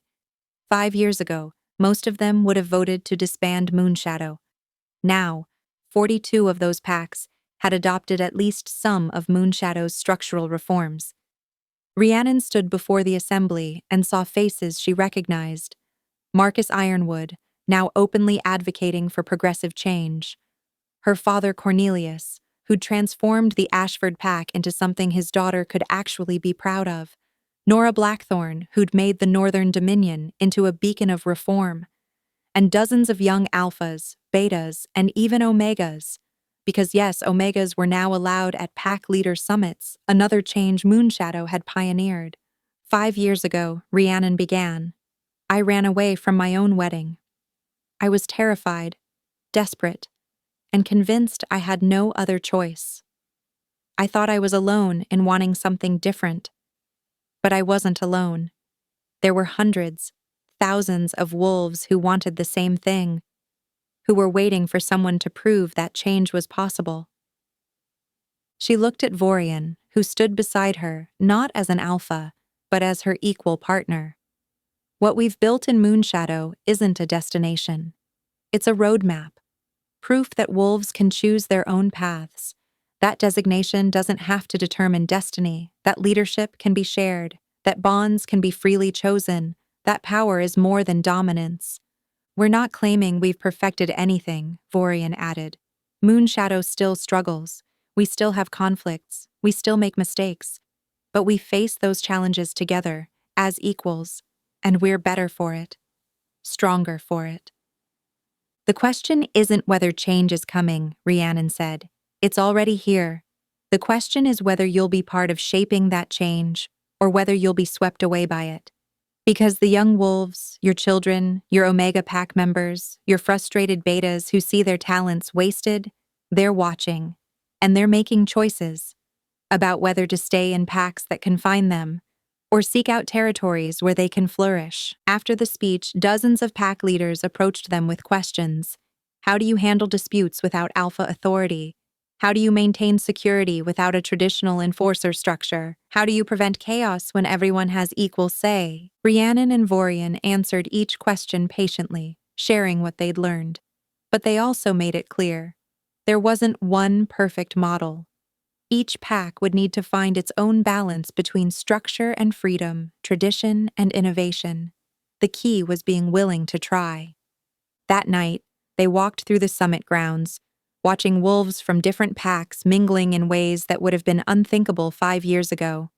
5 years ago, most of them would have voted to disband Moonshadow. Now, 42 of those packs had adopted at least some of Moonshadow's structural reforms. Rhiannon stood before the assembly and saw faces she recognized. Marcus Ironwood, now openly advocating for progressive change. Her father Cornelius, who'd transformed the Ashford pack into something his daughter could actually be proud of. Nora Blackthorne, who'd made the Northern Dominion into a beacon of reform. And dozens of young alphas, betas, and even omegas. Because yes, omegas were now allowed at pack leader summits, another change Moonshadow had pioneered. 5 years ago, Rhiannon began. I ran away from my own wedding. I was terrified, desperate, and convinced I had no other choice. I thought I was alone in wanting something different. But I wasn't alone. There were hundreds, thousands of wolves who wanted the same thing, who were waiting for someone to prove that change was possible. She looked at Vorian, who stood beside her, not as an alpha, but as her equal partner. What we've built in Moonshadow isn't a destination. It's a roadmap, proof that wolves can choose their own paths. That designation doesn't have to determine destiny, that leadership can be shared, that bonds can be freely chosen, that power is more than dominance. We're not claiming we've perfected anything, Vorian added. Moonshadow still struggles. We still have conflicts. We still make mistakes. But we face those challenges together, as equals, and we're better for it, stronger for it. The question isn't whether change is coming, Rhiannon said. It's already here. The question is whether you'll be part of shaping that change, or whether you'll be swept away by it. Because the young wolves, your children, your Omega Pack members, your frustrated betas who see their talents wasted, they're watching, and they're making choices about whether to stay in packs that confine them or seek out territories where they can flourish. After the speech, dozens of pack leaders approached them with questions. How do you handle disputes without alpha authority? How do you maintain security without a traditional enforcer structure? How do you prevent chaos when everyone has equal say? Rhiannon and Vorian answered each question patiently, sharing what they'd learned. But they also made it clear. There wasn't one perfect model. Each pack would need to find its own balance between structure and freedom, tradition and innovation. The key was being willing to try. That night, they walked through the summit grounds, watching wolves from different packs mingling in ways that would have been unthinkable 5 years ago.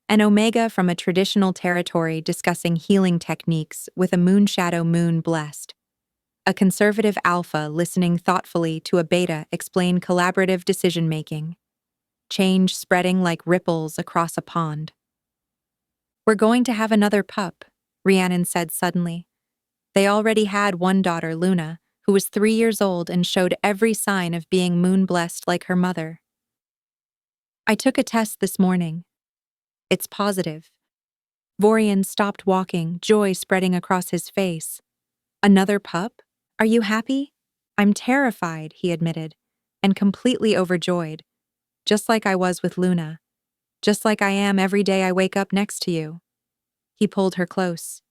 An Omega from a traditional territory discussing healing techniques with a Moonshadow moon blessed. A conservative alpha listening thoughtfully to a beta explain collaborative decision-making. Change spreading like ripples across a pond. We're going to have another pup, Rhiannon said suddenly. They already had one daughter, Luna, who was 3 years old and showed every sign of being moon-blessed like her mother. I took a test this morning. It's positive. Vorian stopped walking, joy spreading across his face. Another pup? Are you happy? I'm terrified, he admitted, and completely overjoyed. Just like I was with Luna. Just like I am every day I wake up next to you. He pulled her close.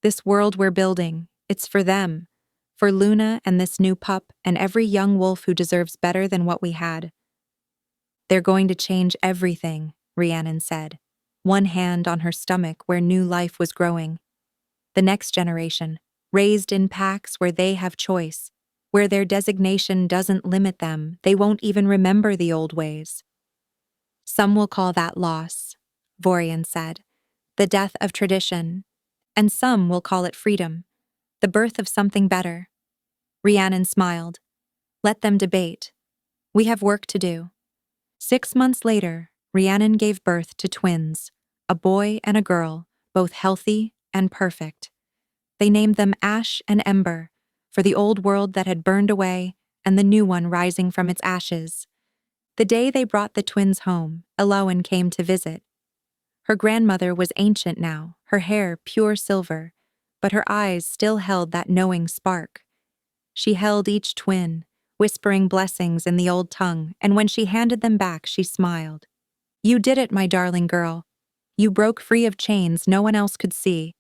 This world we're building, it's for them. For Luna and this new pup and every young wolf who deserves better than what we had. They're going to change everything, Rhiannon said, one hand on her stomach where new life was growing. The next generation, raised in packs where they have choice, where their designation doesn't limit them, they won't even remember the old ways. Some will call that loss, Vorian said, the death of tradition, and some will call it freedom, the birth of something better. Rhiannon smiled. Let them debate. We have work to do. 6 months later, Rhiannon gave birth to twins, a boy and a girl, both healthy and perfect. They named them Ash and Ember, for the old world that had burned away and the new one rising from its ashes. The day they brought the twins home, Elowen came to visit. Her grandmother was ancient now, her hair pure silver, but her eyes still held that knowing spark. She held each twin, whispering blessings in the old tongue, and when she handed them back, she smiled. You did it, my darling girl. You broke free of chains no one else could see.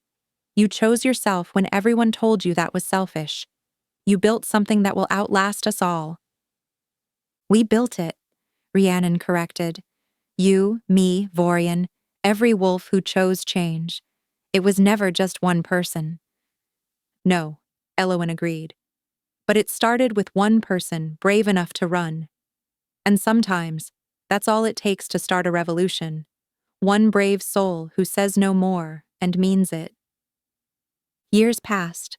You chose yourself when everyone told you that was selfish. You built something that will outlast us all. We built it, Rhiannon corrected. You, me, Vorian, every wolf who chose change. It was never just one person. No, Elowen agreed. But it started with one person brave enough to run. And sometimes, that's all it takes to start a revolution. One brave soul who says no more and means it. Years passed.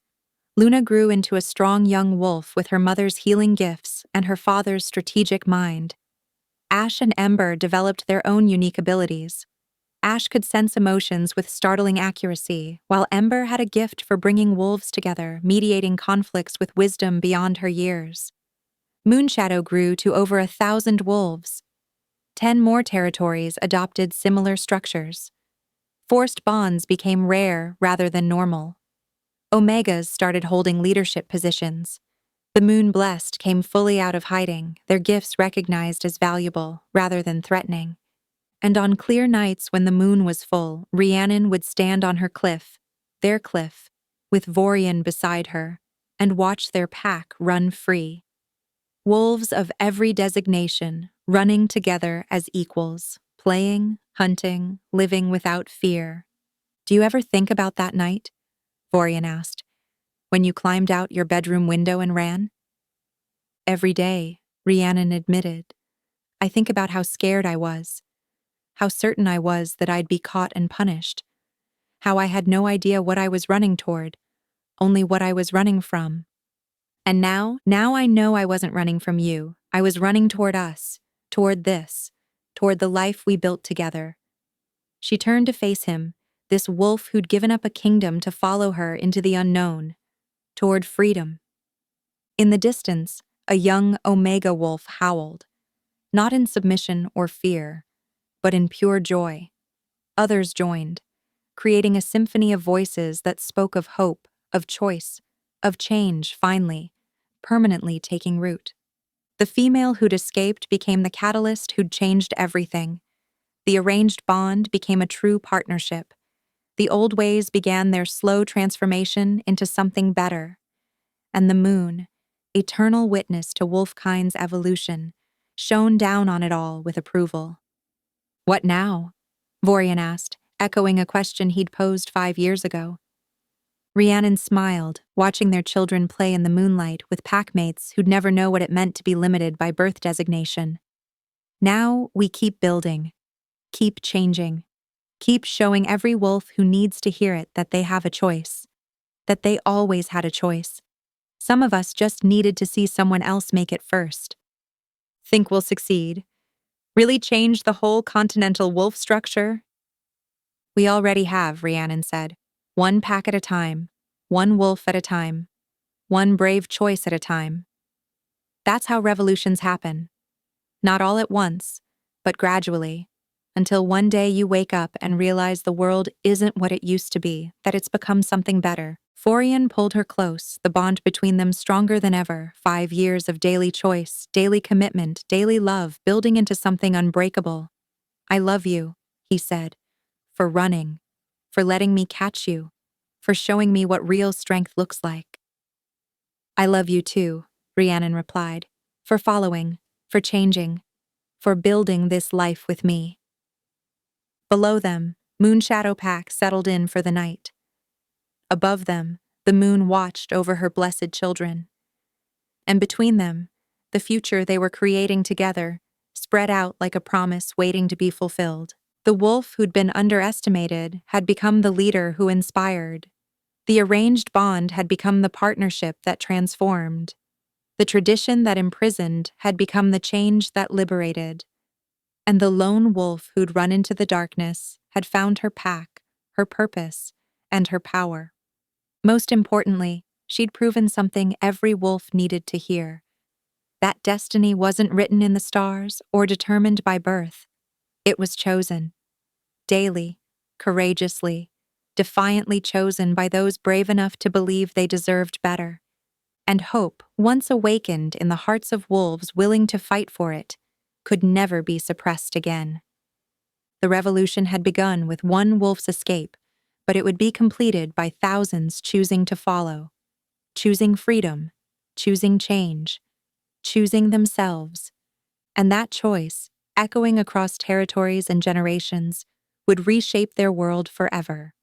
Luna grew into a strong young wolf with her mother's healing gifts and her father's strategic mind. Ash and Ember developed their own unique abilities. Ash could sense emotions with startling accuracy, while Ember had a gift for bringing wolves together, mediating conflicts with wisdom beyond her years. Moonshadow grew to over 1,000 wolves. 10 more territories adopted similar structures. Forced bonds became rare rather than normal. Omegas started holding leadership positions. The Moon Blessed came fully out of hiding, their gifts recognized as valuable rather than threatening. And on clear nights when the moon was full, Rhiannon would stand on her cliff, their cliff, with Vorian beside her, and watch their pack run free. Wolves of every designation, running together as equals, playing, hunting, living without fear. Do you ever think about that night? Vorian asked, when you climbed out your bedroom window and ran? Every day, Rhiannon admitted. I think about how scared I was, how certain I was that I'd be caught and punished, how I had no idea what I was running toward, only what I was running from. And now I know I wasn't running from you. I was running toward us, toward this, toward the life we built together. She turned to face him, this wolf who'd given up a kingdom to follow her into the unknown, toward freedom. In the distance, a young Omega wolf howled, not in submission or fear, but in pure joy. Others joined, creating a symphony of voices that spoke of hope, of choice, of change, finally, permanently taking root. The female who'd escaped became the catalyst who'd changed everything. The arranged bond became a true partnership. The old ways began their slow transformation into something better. And the moon, eternal witness to wolfkind's evolution, shone down on it all with approval. What now? Vorian asked, echoing a question he'd posed 5 years ago. Rhiannon smiled, watching their children play in the moonlight with packmates who'd never know what it meant to be limited by birth designation. Now we keep building, keep changing, keep showing every wolf who needs to hear it that they have a choice, that they always had a choice. Some of us just needed to see someone else make it first. Think we'll succeed? Really change the whole continental wolf structure? We already have, Rhiannon said. One pack at a time, one wolf at a time, one brave choice at a time. That's how revolutions happen. Not all at once, but gradually, until one day you wake up and realize the world isn't what it used to be, that it's become something better. Vorian pulled her close, the bond between them stronger than ever. 5 years of daily choice, daily commitment, daily love, building into something unbreakable. I love you, he said, for running, for letting me catch you, for showing me what real strength looks like. I love you too, Rhiannon replied, for following, for changing, for building this life with me. Below them, Moonshadow Pack settled in for the night. Above them, the moon watched over her blessed children. And between them, the future they were creating together, spread out like a promise waiting to be fulfilled. The wolf who'd been underestimated had become the leader who inspired. The arranged bond had become the partnership that transformed. The tradition that imprisoned had become the change that liberated. And the lone wolf who'd run into the darkness had found her pack, her purpose, and her power. Most importantly, she'd proven something every wolf needed to hear. That destiny wasn't written in the stars or determined by birth. It was chosen. Daily, courageously, defiantly chosen by those brave enough to believe they deserved better. And hope, once awakened in the hearts of wolves willing to fight for it, could never be suppressed again. The revolution had begun with one wolf's escape, but it would be completed by thousands choosing to follow, choosing freedom, choosing change, choosing themselves. And that choice, echoing across territories and generations, would reshape their world forever.